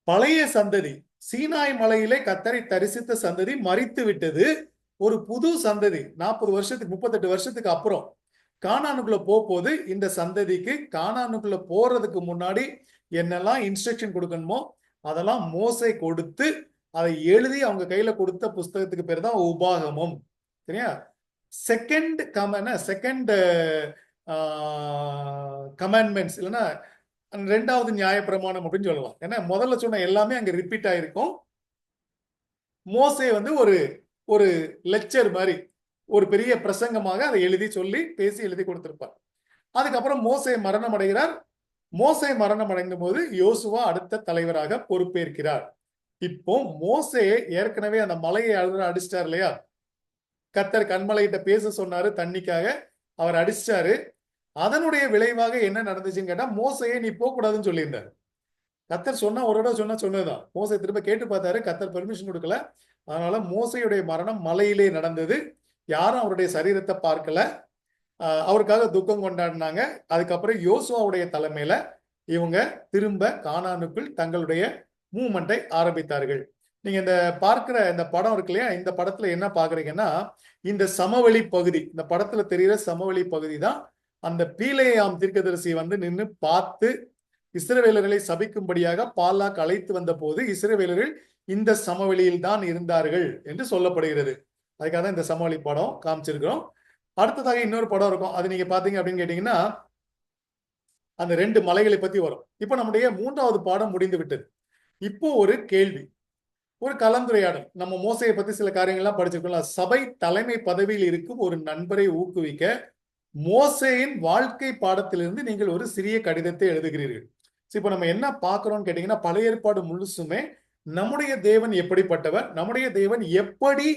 பழைய சந்ததி, சீனாய் மலையிலே கர்த்தரை தரிசித்த சந்ததி மரித்து விட்டது. ஒரு புது சந்ததி 40 வருஷத்துக்கு 38 வருஷத்துக்கு அப்புறம் கானானுக்குள்ள போகும்போது, இந்த சந்ததிக்கு கானானுக்குள்ள போறதுக்கு முன்னாடி என்னெல்லாம் இன்ஸ்ட்ரக்ஷன் கொடுக்கணுமோ அதெல்லாம் மோசே கொடுத்து அதை எழுதி அவங்க கையில கொடுத்த புஸ்தகத்துக்கு பேர் தான் உபாகமம். சரியா? செகண்ட் கமாண்ட்மெண்ட்ஸ் இல்லைன்னா 2வது நியாயப்பிரமாணம் அப்படின்னு சொல்லலாம். ஏன்னா முதல்ல சொன்ன எல்லாமே அங்க ரிப்பீட் ஆயிருக்கும். மோசே வந்து ஒரு ஒரு லெக்சர் மாதிரி ஒரு பெரிய பிரசங்கமாக அதை எழுதி சொல்லி பேசி எழுதி கொடுத்திருப்பார். அதுக்கப்புறம் மோசே மரணம் அடைகிறார். மோசே மரணம் அடைந்த போது யோசுவா அடுத்த தலைவராக பொறுப்பேற்கிறார். இப்போ மோசே ஏற்கனவே அந்த மலையை அடிச்சிட்டார் இல்லையா? கர்த்தர் கண்மலையிட்ட பேச சொன்னாரு தண்ணிக்காக, அவர் அடிச்சிட்டாரு. அதனுடைய விளைவாக என்ன நடந்துச்சுன்னு கேட்டா, மோசையை நீ போக கூடாதுன்னு சொல்லியிருந்தாரு. கர்த்தர் சொன்னா ஒரு தடவை சொன்னதுதான். மோசே திரும்ப கேட்டு பார்த்தாரு, கர்த்தர் பெர்மிஷன் கொடுக்கல. அதனால மோசையுடைய மரணம் மலையிலே நடந்தது. யாரும் அவருடைய சரீரத்தை பார்க்கல. அவருக்காக துக்கம் கொண்டாடினாங்க. அதுக்கப்புறம் யோசுவாவுடைய தலைமையில இவங்க திரும்ப கானானுக்குள் தங்களுடைய மூவ்மெண்டை ஆரம்பித்தார்கள். நீங்க இந்த பார்க்கிற இந்த படம் இருக்கு இல்லையா? இந்த படத்துல என்ன பாக்குறீங்கன்னா, இந்த சமவெளி பகுதி, இந்த படத்துல தெரிகிற சமவெளி பகுதி தான் அந்த பீலேயாம் தீர்க்கதரிசி வந்து நின்று பார்த்து இஸ்ரவேலர்களை சபிக்கும்படியாக பாலாக் அழைத்து வந்த போது இஸ்ரவேலர்கள் இந்த சமவெளியில் தான் இருந்தார்கள் என்று சொல்லப்படுகிறது. அதுக்காக தான் இந்த சமவெளி படம் காமிச்சிருக்கிறோம். அடுத்ததாக இன்னொரு படம் இருக்கும். அது நீங்க பாத்தீங்க அப்படின்னு கேட்டீங்கன்னா, அந்த 2 மலைகளை பத்தி வரும். இப்ப நம்முடைய 3வது பாடம் முடிந்து விட்டது. இப்போ ஒரு கேள்வி, ஒரு கலந்துரையாடல். நம்ம மோசையை பத்தி சில காரியங்கள்லாம் படிச்சிருக்கோம். சபை தலைமை பதவியில் இருக்கும் ஒரு நண்பரை ஊக்குவிக்க மோசேயின் வாழ்க்கை பாடத்திலிருந்து நீங்கள் ஒரு சிறிய கடிதத்தை எழுதுகிறீர்கள். இப்ப நம்ம என்ன பார்க்கிறோம்னு கேட்டீங்கன்னா, பழைய ஏற்பாடு முழுசுமே நம்முடைய தேவன் எப்படிப்பட்டவர், நம்முடைய தேவன் எப்படி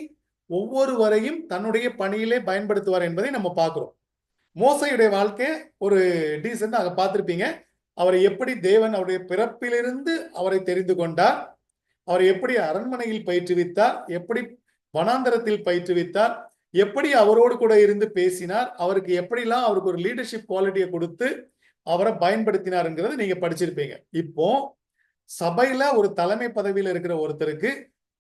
ஒவ்வொருவரையும் தன்னுடைய பணியிலே பயன்படுத்துவார் என்பதை நம்ம பார்க்கிறோம். மோசையுடைய வாழ்க்கையை ஒரு டீசென்ட் பார்த்திருப்பீங்க. அவரை எப்படி தேவன் அவருடைய பிறப்பிலிருந்து அவரை தெரிந்து கொண்டார், அவரை எப்படி அரண்மனையில் பயிற்றுவித்தார், எப்படி வனாந்தரத்தில் பயிற்றுவித்தார், எப்படி அவரோடு கூட இருந்து பேசினார், அவருக்கு எப்படிலாம் அவருக்கு ஒரு லீடர்ஷிப் குவாலிட்டியை கொடுத்து அவரை பயன்படுத்தினாருங்கிறது நீங்க படிச்சிருப்பீங்க. இப்போ சபையில ஒரு தலைமை பதவியில இருக்கிற ஒருத்தருக்கு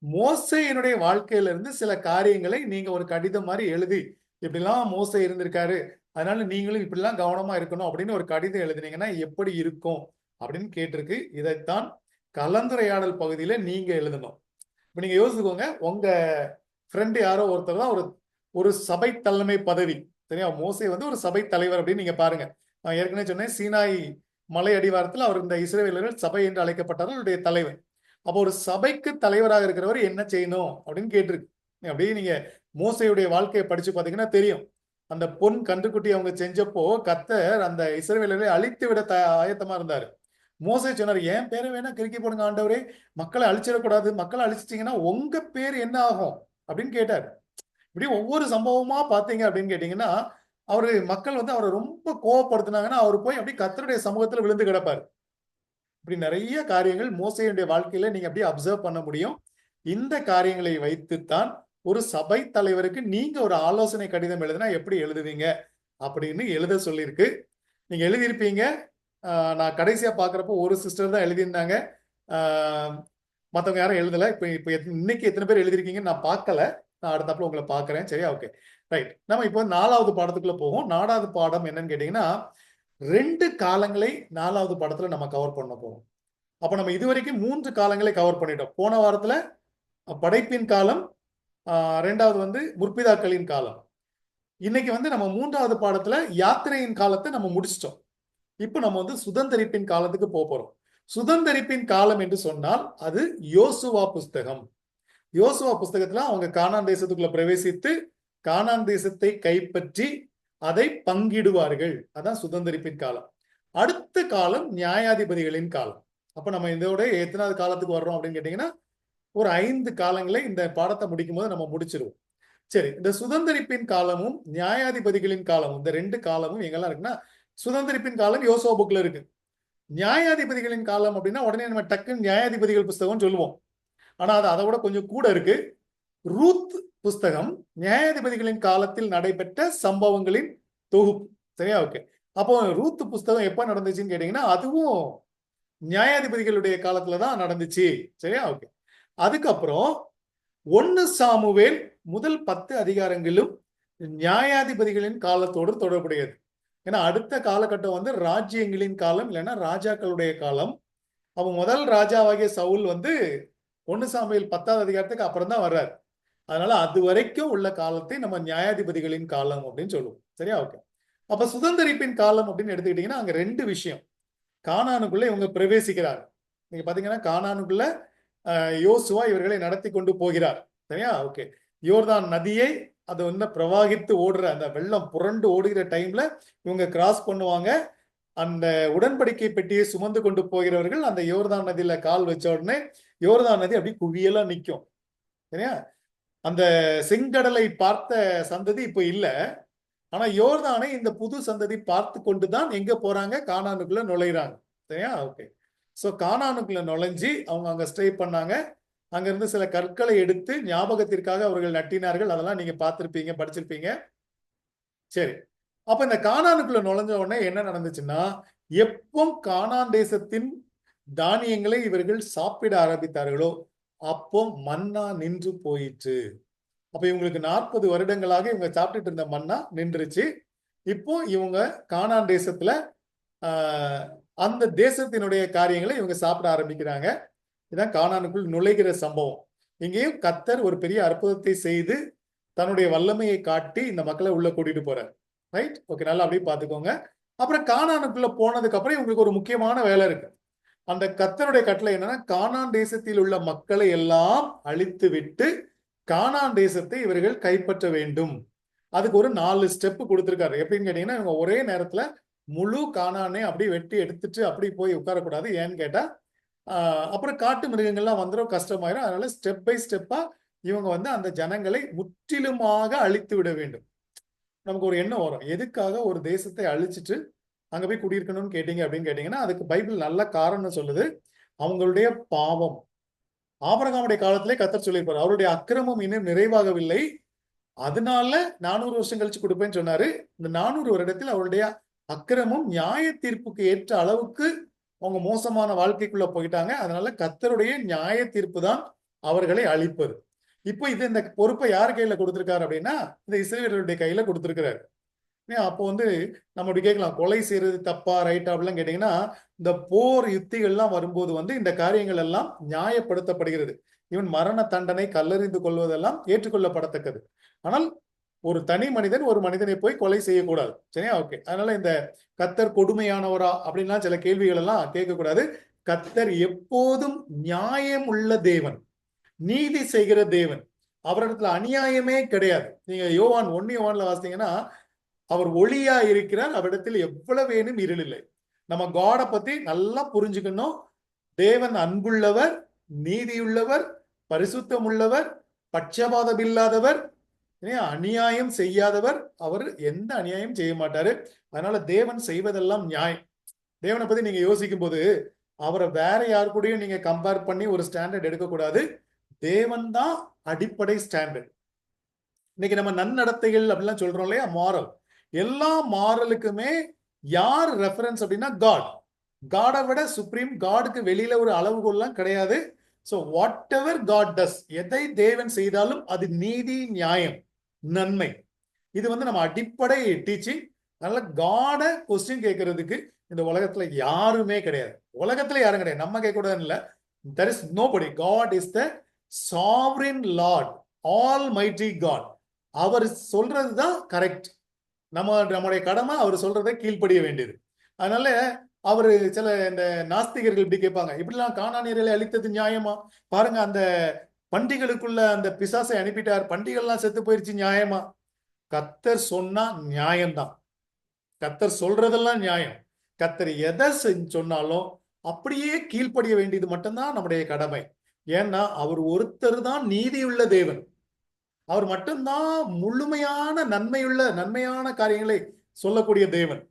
மோசையினுடைய வாழ்க்கையில இருந்து சில காரியங்களை நீங்க ஒரு கடிதம் மாதிரி எழுதி, இப்படிலாம் மோசை இருந்திருக்காரு, அதனால நீங்களும் இப்படிலாம் கவனமா இருக்கணும் அப்படின்னு ஒரு கடிதம் எழுதினீங்கன்னா எப்படி இருக்கும் அப்படின்னு கேட்டிருக்கு. இதைத்தான் கலந்துரையாடல் பகுதியில நீங்க எழுதணும். இப்ப நீங்க யோசிச்சுக்கோங்க, உங்க ஃப்ரெண்டு யாரோ ஒருத்தர் தான் ஒரு சபை தலைமை பதவி. சரியா? மோசே வந்து ஒரு சபை தலைவர் அப்படின்னு நீங்க பாருங்க. நான் ஏற்கனவே சொன்னேன், சீனாய் மலை அடிவாரத்தில் அவர் இந்த இஸ்ரவேலர்கள் சபை என்று அழைக்கப்பட்டார், அவருடைய தலைவர். அப்போ ஒரு சபைக்கு தலைவராக இருக்கிறவர் என்ன செய்யணும் அப்படின்னு கேட்டிருக்கு. அப்படியே நீங்க மோசையுடைய வாழ்க்கையை படிச்சு பாத்தீங்கன்னா தெரியும். அந்த பொன் கன்றுக்குட்டி அவங்க செஞ்சப்போ கர்த்தர் அந்த இஸ்ரவேலர்களை அழித்து விட ஆயத்தமா இருந்தாரு. மோசே சொன்னார், என் பேரை வேணா கிறுக்கி போடுங்க ஆண்டவரே, மக்களை அழிச்சிடக்கூடாது, மக்களை அழிச்சிட்டீங்கன்னா உங்க பேர் என்ன ஆகும் அப்படின்னு கேட்டார். இப்படி ஒவ்வொரு சம்பவமா பாத்தீங்க அப்படின்னு கேட்டீங்கன்னா, அவரு மக்கள் வந்து அவரை ரொம்ப கோவப்படுத்தினாங்கன்னா அவர் போய் அப்படி கர்த்தருடைய சமூகத்துல விழுந்து கிடப்பாரு. இப்படி நிறைய காரியங்கள் மோசேயுடைய வாழ்க்கையில நீங்க அப்படியே அப்சர்வ் பண்ண முடியும். இந்த காரியங்களை வைத்துத்தான் ஒரு சபை தலைவருக்கு நீங்க ஒரு ஆலோசனை கடிதம் எழுதினா எப்படி எழுதுவீங்க அப்படின்னு எழுத சொல்லியிருக்கு. நீங்க எழுதியிருப்பீங்க. நான் கடைசியா பாக்குறப்போ ஒரு சிஸ்டர் தான் எழுதியிருந்தாங்க, மற்றவங்க யாரும் எழுதல. இப்ப இன்னைக்கு எத்தனை பேர் எழுதிருக்கீங்கன்னு நான் பார்க்கல. நான் அடுத்தாப்புல உங்களை பார்க்கறேன். சரியா? Okay, right. நம்ம இப்போ 4வது பாடத்துக்குள்ள போவோம். 4வது பாடம் என்னன்னு கேட்டீங்கன்னா, 2 காலங்களை 4வது பாடத்துல நம்ம கவர் பண்ண போறோம். அப்ப நம்ம இதுவரைக்கும் 3 காலங்களை கவர் பண்ணிட்டோம். போன வாரத்துல படைப்பின் காலம், 2வது வந்து முற்பிதாக்களின் காலம். இன்னைக்கு வந்து நம்ம 3வது பாடத்துல யாத்திரையின் காலத்தை நம்ம முடிச்சிட்டோம். இப்போ நம்ம வந்து சுதந்தரிப்பின் காலத்துக்கு போறோம். சுதந்தரிப்பின் காலம் என்று சொன்னால் அது யோசுவா புஸ்தகம். யோசுவா புஸ்தகத்துல அவங்க கானான் தேசத்துக்குள்ள பிரவேசித்து கானான் தேசத்தை கைப்பற்றி அதை பங்கிடுவார்கள். அதான் சுதந்தரிப்பின் காலம். அடுத்த காலம் நியாயாதிபதிகளின் காலம். அப்ப நம்ம இதோட எத்தனாவது காலத்துக்கு வர்றோம் அப்படின்னு கேட்டீங்கன்னா ஒரு 5 காலங்களை இந்த பாடத்தை முடிக்கும் போது நம்ம முடிச்சிருவோம். சரி, இந்த சுதந்திரிப்பின் காலமும் நியாயாதிபதிகளின் காலமும், இந்த 2 காலமும் எங்கெல்லாம் இருக்குன்னா, சுதந்திரிப்பின் காலம் யோசுவா புக்ல இருக்கு. நியாயாதிபதிகளின் காலம் அப்படின்னா உடனே நம்ம டக்குன்னு நியாயாதிபதிகள் புஸ்தகம் சொல்லுவோம். ஆனா அது அதை விட கொஞ்சம் கூட இருக்கு. ரூத் புஸ்தகம் நியாயாதிபதிகளின் காலத்தில் நடைபெற்ற சம்பவங்களின் தொகுப்பு. சரியா? ஓகே. அப்போ ரூத் புஸ்தகம் எப்ப நடந்துச்சுன்னு கேட்டீங்கன்னா, அதுவும் நியாயாதிபதிகளுடைய காலத்துலதான் நடந்துச்சு. சரியா? ஓகே. அதுக்கப்புறம் 1 சாமுவேல் முதல் 10 அதிகாரங்களும் நியாயாதிபதிகளின் காலத்தோடு தொடர்புடையது. ஏன்னா அடுத்த காலகட்டம் வந்து ராஜ்யங்களின் காலம், இல்லைன்னா ராஜாக்களுடைய காலம். அவன் முதல் ராஜாவாகிய சவுல் வந்து 1 சாமுவேல் 10வது அதிகாரத்துக்கு அப்புறம் தான் வர்றாரு. அதனால அது வரைக்கும் உள்ள காலத்தை நம்ம நியாயாதிபதிகளின் காலம் அப்படின்னு சொல்லுவோம். சரியா? ஓகே. அப்ப சுதந்திரிப்பின் காலம் அப்படின்னு எடுத்துக்கிட்டீங்கன்னா அங்க 2 விஷயம். கானானுக்குள்ள இவங்க பிரவேசிக்கிறார். நீங்க பாத்தீங்கன்னா கானானுக்குள்ள யோசுவா இவர்களை நடத்தி கொண்டு போகிறார். சரியா? ஓகே. யோர்தான் நதியை அது வந்து பிரவாகித்து ஓடுற அந்த வெள்ளம் புரண்டு ஓடுகிற டைம்ல இவங்க கிராஸ் பண்ணுவாங்க. அந்த உடன்படிக்கை பெட்டியை சுமந்து கொண்டு போகிறவர்கள் அந்த யோர்தான் நதியில கால் வச்ச உடனே யோர்தான் நதி அப்படி குவியலா நிற்கும். சரியா? அந்த செங்கடலை பார்த்த சந்ததி இப்ப இல்ல. ஆனா யோர்தானை இந்த புது சந்ததி பார்த்து கொண்டுதான் எங்க போறாங்க? கானானுக்குள்ள நுழைறாங்க. சரியா? ஓகே. சோ கானானுக்குள்ள நுழைஞ்சி அவங்க அங்க ஸ்டே பண்ணாங்க. அங்க இருந்து சில கற்களை எடுத்து ஞாபகத்திற்காக அவர்கள் நட்டினார்கள். அதெல்லாம் நீங்க பார்த்திருப்பீங்க, படிச்சிருப்பீங்க. சரி, அப்ப இந்த கானானுக்குள்ள நுழைஞ்ச உடனே என்ன நடந்துச்சுன்னா, எப்போ கானான் தேசத்தின் தானியங்களை இவர்கள் சாப்பிட ஆரம்பித்தார்களோ அப்போ மன்னா நின்று போயிற்று. அப்ப இவங்களுக்கு 40 வருடங்களாக இவங்க சாப்பிட்டுட்டு இருந்த மன்னா நின்றுச்சு. இப்போ இவங்க கானான் தேசத்துல அந்த தேசத்தினுடைய காரியங்களை இவங்க சாப்பிட ஆரம்பிக்கிறாங்க. இதான் கானானுக்குள் நுழைகிற சம்பவம். இங்கேயும் கர்த்தர் ஒரு பெரிய அற்புதத்தை செய்து தன்னுடைய வல்லமையை காட்டி இந்த மக்களை உள்ள கூட்டிட்டு போறார். ரைட்? ஓகே, நல்லா அப்படியே பாத்துக்கோங்க. அப்புறம் கானானுக்குள்ள போனதுக்கு அப்புறம் இவங்களுக்கு ஒரு முக்கியமான வேலை இருக்கு. அந்த கர்த்தருடைய கட்டளை என்னன்னா, கானான் தேசத்தில் உள்ள மக்களை எல்லாம் அழித்து விட்டு கானான் தேசத்தை இவர்கள் கைப்பற்ற வேண்டும். அதுக்கு ஒரு 4 ஸ்டெப் கொடுத்திருக்காரு. எப்படின்னு கேட்டீங்கன்னா, இவங்க ஒரே நேரத்துல முழு கானானே அப்படியே வெட்டி எடுத்துட்டு அப்படி போய் உட்காரக்கூடாது. ஏன்னு கேட்டா அப்புறம் காட்டு மிருகங்கள்லாம் வந்துடும், கஷ்டமாயிரும். அதனால ஸ்டெப் பை ஸ்டெப்பா இவங்க வந்து அந்த ஜனங்களை முற்றிலுமாக அழித்து விட வேண்டும். நமக்கு ஒரு எண்ணம் வரும், எதுக்காக ஒரு தேசத்தை அழிச்சிட்டு அங்க போய் குடியிருக்கணும்னு கேட்டீங்க அப்படின்னு கேட்டீங்கன்னா, அதுக்கு பைபிள் நல்ல காரணம் சொல்லுது. அவங்களுடைய பாவம். ஆபிரகாமுடைய காலத்திலே கர்த்தர் சொல்லியிருப்பார், அவருடைய அக்கிரமம் இன்னும் நிறைவாகவில்லை, அதனால 400 வருஷம் கழிச்சு கொடுப்பேன்னு சொன்னாரு. இந்த 400 வருடத்தில் அவருடைய அக்கிரமம் நியாய தீர்ப்புக்கு ஏற்ற அளவுக்கு அவங்க மோசமான வாழ்க்கைக்குள்ள போயிட்டாங்க. அதனால கர்த்தருடைய நியாய தீர்ப்பு தான் அவர்களை அழிப்பது. இப்போ இது இந்த பொறுப்பை யார் கையில கொடுத்திருக்காரு அப்படின்னா, இந்த இஸ்ரவேலருடைய கையில கொடுத்திருக்கிறாரு. அப்போ வந்து நம்ம இப்படி கேட்கலாம், கொலை செய்யறது தப்பா ரைட்டா அப்படிலாம் கேட்டீங்கன்னா, இந்த போர் யுத்திகள்லாம் வரும்போது வந்து இந்த காரியங்கள் எல்லாம் நியாயப்படுத்தப்படுகிறது. இவன் மரண தண்டனை கல்லறிந்து கொள்வதெல்லாம் ஏற்றுக்கொள்ளப்படத்தக்கது. ஆனால் ஒரு தனி மனிதன் ஒரு மனிதனை போய் கொலை செய்யக்கூடாது. சரியா? ஓகே. அதனால இந்த கர்த்தர் கொடுமையானவரா அப்படின்லாம் சில கேள்விகள் எல்லாம் கேட்கக்கூடாது. கர்த்தர் எப்போதும் நியாயம் உள்ள தேவன், நீதி செய்கிற தேவன். அவரிடத்துல அநியாயமே கிடையாது. நீங்க யோவான் 1 யோவான்ல வாசித்தீங்கன்னா, அவர் ஒளியா இருக்கிறார், அவரிடத்தில் எவ்வளவேனும் இருள் இல்லை. நம்ம காடை பத்தி நல்லா புரிஞ்சுக்கணும். தேவன் அன்புள்ளவர், நீதியுள்ளவர், பரிசுத்தம் உள்ளவர், பட்சபாதம் இல்லாதவர், அநியாயம் செய்யாதவர். அவர் எந்த அநியாயம் செய்ய மாட்டாரு. அதனால தேவன் செய்வதெல்லாம் நியாயம். தேவனை பத்தி நீங்க யோசிக்கும் போது அவரை வேற யாரு கூடயும் நீங்க கம்பேர் பண்ணி ஒரு ஸ்டாண்டர்ட் எடுக்கக்கூடாது. தேவன் தான் அடிப்படை ஸ்டாண்டர்ட். இன்னைக்கு நம்ம நன்னடத்தைகள் அப்படிலாம் சொல்றோம் இல்லையா, மாரல். எல்லா மாரலுக்குமே யார் ரெஃபரன்ஸ் அப்படின்னா காட். காடை விட சுப்ரீம், காடுக்கு வெளியில ஒரு அளவுகோல்லாம் கிடையாது. So whatever God does, எதை தேவன் செய்தாலும் அது நீதி, நியாயம், நன்மை. இது வந்து நம்ம அடிப்படை டீச்சிங். அதனால காட கொஸ்டின் கேட்கறதுக்கு இந்த உலகத்துல யாருமே கிடையாது. உலகத்துல யாரும் கிடையாது, நம்ம கேட்கக்கூடாதுன்னு இல்லை. there is nobody. God is the sovereign Lord, almighty God. அவர் சொல்றதுதான் கரெக்ட். நம்முடைய கடமை அவர் சொல்றதை கீழ்ப்படிய வேண்டியது. அதனால அவரு சில இந்த நாஸ்திகர்கள் இப்படி கேட்பாங்க, இப்படிலாம் கானானியர்களை அழித்தது நியாயமா? பாருங்க, அந்த பண்டிகளுக்குள்ள அந்த பிசாசை அனுப்பிட்டார், பண்டிகள்லாம் செத்து போயிருச்சு, நியாயமா? கர்த்தர் சொன்னா நியாயம்தான். கர்த்தர் சொல்றதெல்லாம் நியாயம். கர்த்தர் எதை சொன்னாலும் அப்படியே கீழ்ப்படிய வேண்டியது மட்டும்தான் நம்முடைய கடமை. ஏன்னா அவர் ஒருத்தர் தான் நீதியுள்ள தேவன். அவர் மட்டும்தான் முழுமையான நன்மையான காரியங்களை சொல்லக்கூடிய தேவன்.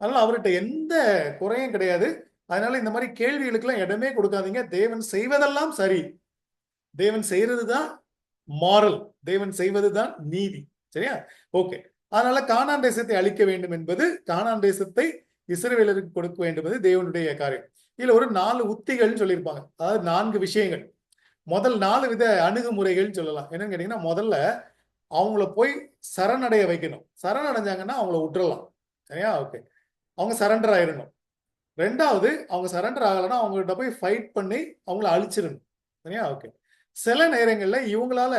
அதனால அவர்கிட்ட எந்த குறையும் கிடையாது. அதனால இந்த மாதிரி கேள்விகளுக்கெல்லாம் இடமே கொடுக்காதீங்க. தேவன் செய்வதெல்லாம் சரி, தேவன் செய்யறதுதான் மாரல், தேவன் செய்வதுதான் நீதி. சரியா? ஓகே. அதனால கானான் தேசத்தை அழிக்க வேண்டும் என்பது, கானான் தேசத்தை இஸ்ரவேலருக்கு கொடுக்க வேண்டும் என்பது தேவனுடைய காரியம். இதுல ஒரு 4 உத்திகள் சொல்லியிருப்பாங்க. அதாவது 4 விஷயங்கள். முதல் 4 வித அணுகுமுறைகள் சொல்லலாம். என்னன்னு கேட்டீங்கன்னா, முதல்ல அவங்கள போய் சரணடைய வைக்கணும். சரணடைஞ்சாங்கன்னா அவங்கள விட்டுறலாம். சரியா? ஓகே. அவங்க சரண்டர் ஆயிடணும். 2வது, அவங்க சரண்டர் ஆகலைன்னா அவங்ககிட்ட போய் ஃபைட் பண்ணி அவங்கள அழிச்சிடணும். சரியா? ஓகே. சில நேரங்கள்ல இவங்களால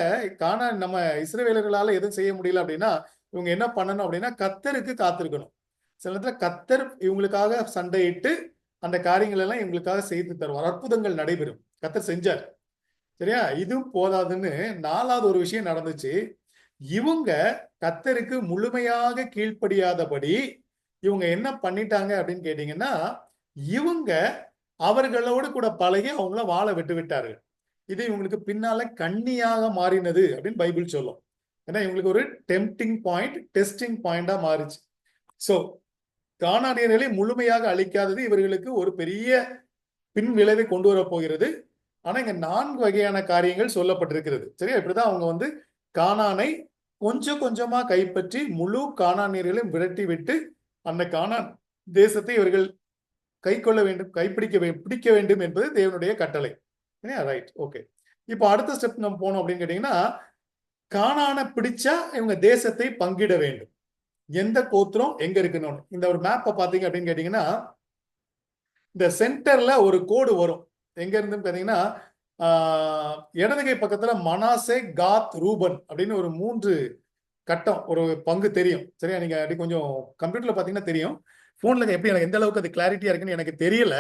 நம்ம இஸ்ரவேலர்களால எதுவும் செய்ய முடியல அப்படின்னா இவங்க என்ன பண்ணணும் அப்படின்னா கர்த்தருக்கு காத்திருக்கணும். சில நேரத்துல கர்த்தர் இவங்களுக்காக சண்டையிட்டு அந்த காரியங்கள் எல்லாம் இவங்களுக்காக செய்து தருவார். அற்புதங்கள் நடைபெறும். கர்த்தர் செஞ்சார். சரியா? இதுவும் போதாதுன்னு 4வது ஒரு விஷயம் நடந்துச்சு. இவங்க கர்த்தருக்கு முழுமையாக கீழ்ப்படியாதபடி இவங்க என்ன பண்ணிட்டாங்க அப்படின்னு கேட்டீங்கன்னா, இவங்க அவர்களோடு கூட பழகி அவங்கள வாழ விட்டு விட்டார்கள். இது இவங்களுக்கு பின்னால கண்ணியாக மாறினது அப்படின்னு பைபிள் சொல்லும். ஏன்னா இவங்களுக்கு ஒரு டெம்ப்டிங் பாயிண்ட், டெஸ்டிங் பாயிண்டா மாறிச்சு. சோ கானானியர்களை முழுமையாக அழிக்காதது இவர்களுக்கு ஒரு பெரிய பின் விளைவை கொண்டு வர போகிறது. ஆனா இங்க 4 வகையான காரியங்கள் சொல்லப்பட்டிருக்கிறது. சரியா? இப்படிதான் அவங்க வந்து கானானை கொஞ்சம் கொஞ்சமா கைப்பற்றி முழு கானானியர்களையும் விரட்டி விட்டு அந்த கானான் தேசத்தை இவர்கள் கை கொள்ள வேண்டும், பிடிக்க வேண்டும் என்பது தேவனுடைய கட்டளை. Right, okay. இப்போ அடுத்த ஸ்டெப் நம்ம போனோம் அப்படின்னு கேட்டீங்கன்னா, கானானை பிடிச்சா இவங்க தேசத்தை பங்கிட வேண்டும். எந்த கோத்திரம் எங்க இருக்கணும். இந்த ஒரு மேப்பை பாத்தீங்க அப்படின்னு கேட்டீங்கன்னா, இந்த சென்டர்ல ஒரு கோடு வரும். எங்க இருந்து பாத்தீங்கன்னா, இடதுகை பக்கத்துல மனாசே, காத், ரூபன் அப்படின்னு ஒரு 3 கட்டம், ஒரு பங்கு தெரியும். சரியா? நீங்க அப்படி கொஞ்சம் கம்ப்யூட்டர்ல பாத்தீங்கன்னா தெரியும். போன்ல எப்படி எனக்கு எந்த அளவுக்கு அது கிளாரிட்டியா இருக்குன்னு எனக்கு தெரியல.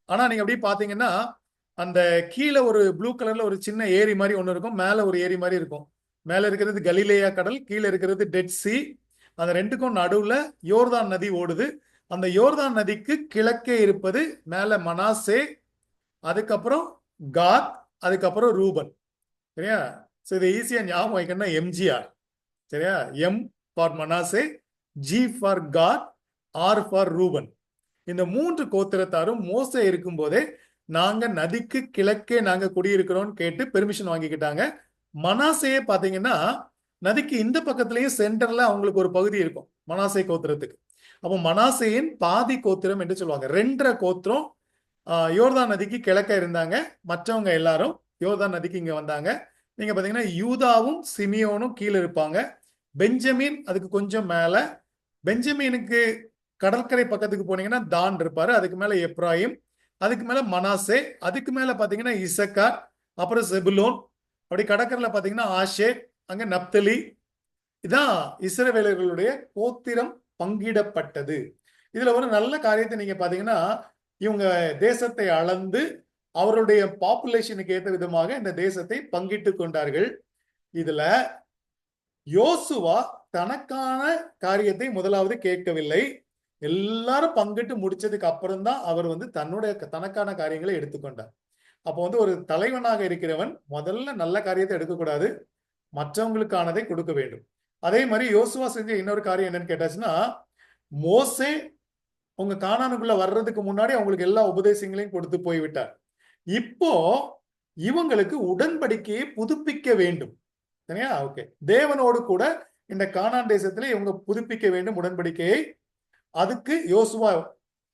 ஆனா நீங்க அப்படி பாத்தீங்கன்னா, அந்த கீழே ஒரு ப்ளூ கலர்ல ஒரு சின்ன ஏரி மாதிரி ஒண்ணு இருக்கும், மேல ஒரு ஏரி மாதிரி இருக்கும். மேல இருக்கிறது கலிலேயா கடல், கீழே இருக்கிறது டெட் சி. அந்த ரெண்டுக்கும் நடுவுல யோர்தான் நதி ஓடுது. அந்த யோர்தான் நதிக்கு கிழக்கே இருப்பது மேல மனாசே, அதுக்கப்புறம் காத், அதுக்கப்புறம் ரூபன். சரியா? சோ இது ஈஸியா ஞாபகம் வைக்கணும்னா எம்ஜிஆர். சரியா? M for Manasseh, G for Gad, R for Reuben. இந்த 3 கோத்திரத்தாரும் மோசே இருக்கும் போதே நாங்க நதிக்கு கிழக்கே நாங்க குடியிருக்கிறோம் கேட்டு பெர்மிஷன் வாங்கிக்கிட்டாங்க. மனாசையே பாத்தீங்கன்னா நதிக்கு இந்த பக்கத்திலேயே சென்டர்ல அவங்களுக்கு ஒரு பகுதி இருக்கும் மனாசே கோத்திரத்துக்கு. அப்போ மனாசையின் பாதி கோத்திரம் என்று சொல்லுவாங்க. 2.5 கோத்திரம் யோர்தான் நதிக்கு கிழக்க இருந்தாங்க. மற்றவங்க எல்லாரும் யோர்தான் நதிக்கு இங்க வந்தாங்க. நீங்க பாத்தீங்கன்னா யூதாவும் சிமியோனும் கீழே இருப்பாங்க. பெஞ்சமின் அதுக்கு கொஞ்சம் மேல. பெஞ்சமினுக்கு கடற்கரை பக்கத்துக்கு போனீங்கன்னா தான் இருப்பாரு. அதுக்கு மேல எப்ராயிம், அதுக்கு மேல மனாசே, அதுக்கு மேல பாத்தீங்கன்னா இசக்கார், அப்புறம் செபுலோன். அப்படி கடற்கரையில பாத்தீங்கன்னா ஆஷேர், அங்க நப்தலி. இதான் இஸ்ரவேலர்களுடைய கோத்திரம் பங்கிடப்பட்டது. இதுல ஒரு நல்ல காரியத்தை நீங்க பாத்தீங்கன்னா, இவங்க தேசத்தை அளந்து அவருடைய பாப்புலேஷனுக்கு ஏற்ற விதமாக இந்த தேசத்தை பங்கிட்டு கொண்டார்கள். இதுல யோசுவா தனக்கான காரியத்தை முதலாவது கேட்கவில்லை. எல்லாரும் பங்கிட்டு முடிச்சதுக்கு அப்புறம் தான் அவர் வந்து தனக்கான காரியங்களை எடுத்துக்கொண்டார். அப்போ வந்து ஒரு தலைவனாக இருக்கிறவன் முதல்ல நல்ல காரியத்தை எடுக்கக்கூடாது, மற்றவங்களுக்கானதை கொடுக்க வேண்டும். அதே மாதிரி யோசுவா செஞ்ச இன்னொரு காரியம் என்னன்னு கேட்டாச்சுன்னா, மோசே உங்க கானானுக்குள்ள வர்றதுக்கு முன்னாடி அவங்களுக்கு எல்லா உபதேசங்களையும் கொடுத்து போய்விட்டார். இப்போ இவங்களுக்கு உடன்படிக்கையை புதுப்பிக்க வேண்டும். சரியா? ஓகே. தேவனோடு கூட இந்த கானான் தேசத்துல இவங்க புதுப்பிக்க வேண்டும் உடன்படிக்கையை. அதுக்கு யோசுவா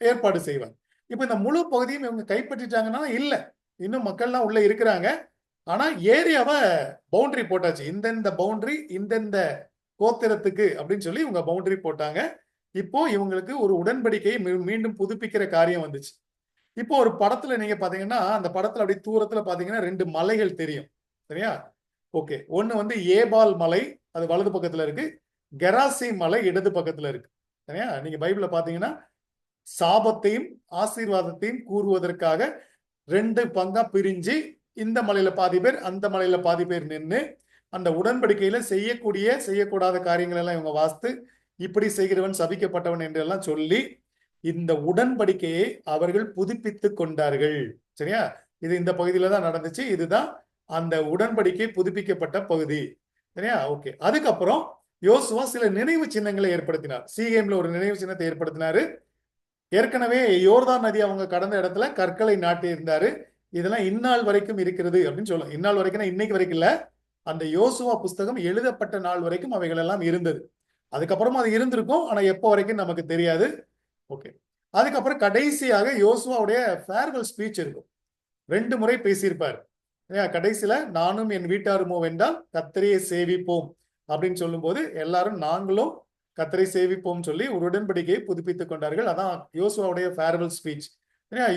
ஏற்பாடு செய்வார். இப்ப இந்த முழு பகுதியும் இவங்க கைப்பற்றிட்டாங்கன்னா இல்ல, இன்னும் மக்கள்லாம் உள்ள இருக்கிறாங்க. ஆனா ஏரியாவை பவுண்டரி போட்டாச்சு. இந்தந்த பவுண்டரி இந்தந்த கோத்திரத்துக்கு அப்படின்னு சொல்லி இவங்க பவுண்டரி போட்டாங்க. இப்போ இவங்களுக்கு ஒரு உடன்படிக்கையை மீண்டும் புதுப்பிக்கிற காரியம் வந்துச்சு. இப்போ ஒரு படத்துல நீங்க பாத்தீங்கன்னா, அந்த படத்துல அப்படி தூரத்துல பாத்தீங்கன்னா 2 மலைகள் தெரியும். சரியா? ஓகே. ஒண்ணு வந்து ஏபால் மலை, அது வலது பக்கத்துல இருக்கு. கெராசி மலை இடது பக்கத்துல இருக்கு. சரியா? நீங்க பைபிள்ல பாத்தீங்கன்னா சாபத்தையும் ஆசீர்வாதத்தையும் கூறுவதற்காக 2 பங்கா பிரிஞ்சு இந்த மலையில பாதி பேர், அந்த மலையில பாதி பேர் நின்று அந்த உடன்படிக்கையில செய்யக்கூடாத காரியங்கள் எல்லாம் இவங்க வாஸ்து, இப்படி செய்கிறவன் சபிக்கப்பட்டவன் என்று எல்லாம் சொல்லி இந்த உடன்படிக்கையை அவர்கள் புதுப்பித்துக் கொண்டார்கள். சரியா? இது இந்த பகுதியில தான் நடந்துச்சு. இதுதான் அந்த உடன்படிக்கை புதுப்பிக்கப்பட்ட பகுதி. சரியா? ஓகே. அதுக்கப்புறம் யோசுவா சில நினைவு சின்னங்களை ஏற்படுத்தினார். சீகேம்ல ஒரு நினைவு சின்னத்தை ஏற்படுத்தினாரு. ஏற்கனவே யோர்தான் நதி அவங்க கடந்த இடத்துல கற்களை நாட்டி இருந்தாரு. இதெல்லாம் இந்நாள் வரைக்கும் இருக்கிறது அப்படின்னு சொல்லலாம். இந்நாள் வரைக்கும் இன்னைக்கு வரைக்கும் இல்ல, அந்த யோசுவா புஸ்தகம் எழுதப்பட்ட நாள் வரைக்கும் அவைகள் எல்லாம் இருந்தது. அதுக்கப்புறமா அது இருந்திருக்கும், ஆனா எப்போ வரைக்கும் நமக்கு தெரியாது. ஓகே. அதுக்கப்புறம் கடைசியாக யோசுவாவுடைய ஃபேர்வெல் ஸ்பீச் இருக்கும். 2 முறை பேசியிருப்பார். கடைசியில நானும் என் வீட்டாருமோ வென்றால் கர்த்தரையே சேவிப்போம் அப்படின்னு சொல்லும்போது எல்லாரும் நாங்களும் கர்த்தரை சேவிப்போம் சொல்லி ஒரு உடன்படிக்கையை புதுப்பித்துக் கொண்டார்கள். அதான் யோசுவாவுடைய ஃபேர்வெல் ஸ்பீச்.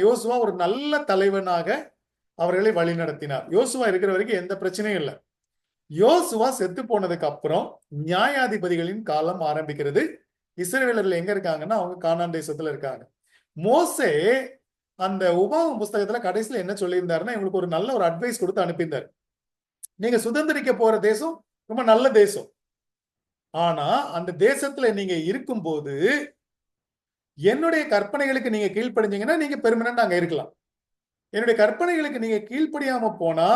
யோசுவா ஒரு நல்ல தலைவனாக அவர்களை வழி நடத்தினார். யோசுவா இருக்கிற வரைக்கும் எந்த பிரச்சனையும் இல்லை. யோசுவா செத்து போனதுக்கு அப்புறம் நியாயாதிபதிகளின் காலம் ஆரம்பிக்கிறது. இஸ்ரவேலர்கள் எங்க இருக்காங்கன்னா அவங்க கானான் தேசத்துல இருக்காங்க. மோசே அந்த உபாகம புஸ்தகத்துல கடைசியில என்ன சொல்லியிருந்தாருன்னா இவங்களுக்கு ஒரு நல்ல ஒரு அட்வைஸ் கொடுத்து அனுப்பியிருந்தார். நீங்க சுதந்திரிக்க போற தேசம் ரொம்ப நல்ல தேசம். ஆனா அந்த தேசத்துல நீங்க இருக்கும்போது என்னுடைய கற்பனைகளுக்கு நீங்க கீழ்ப்படிஞ்சீங்கன்னா நீங்க பெர்மனன்ட் அங்க இருக்கலாம். என்னுடைய கற்பனைகளுக்கு நீங்க கீழ்ப்படியாம போனா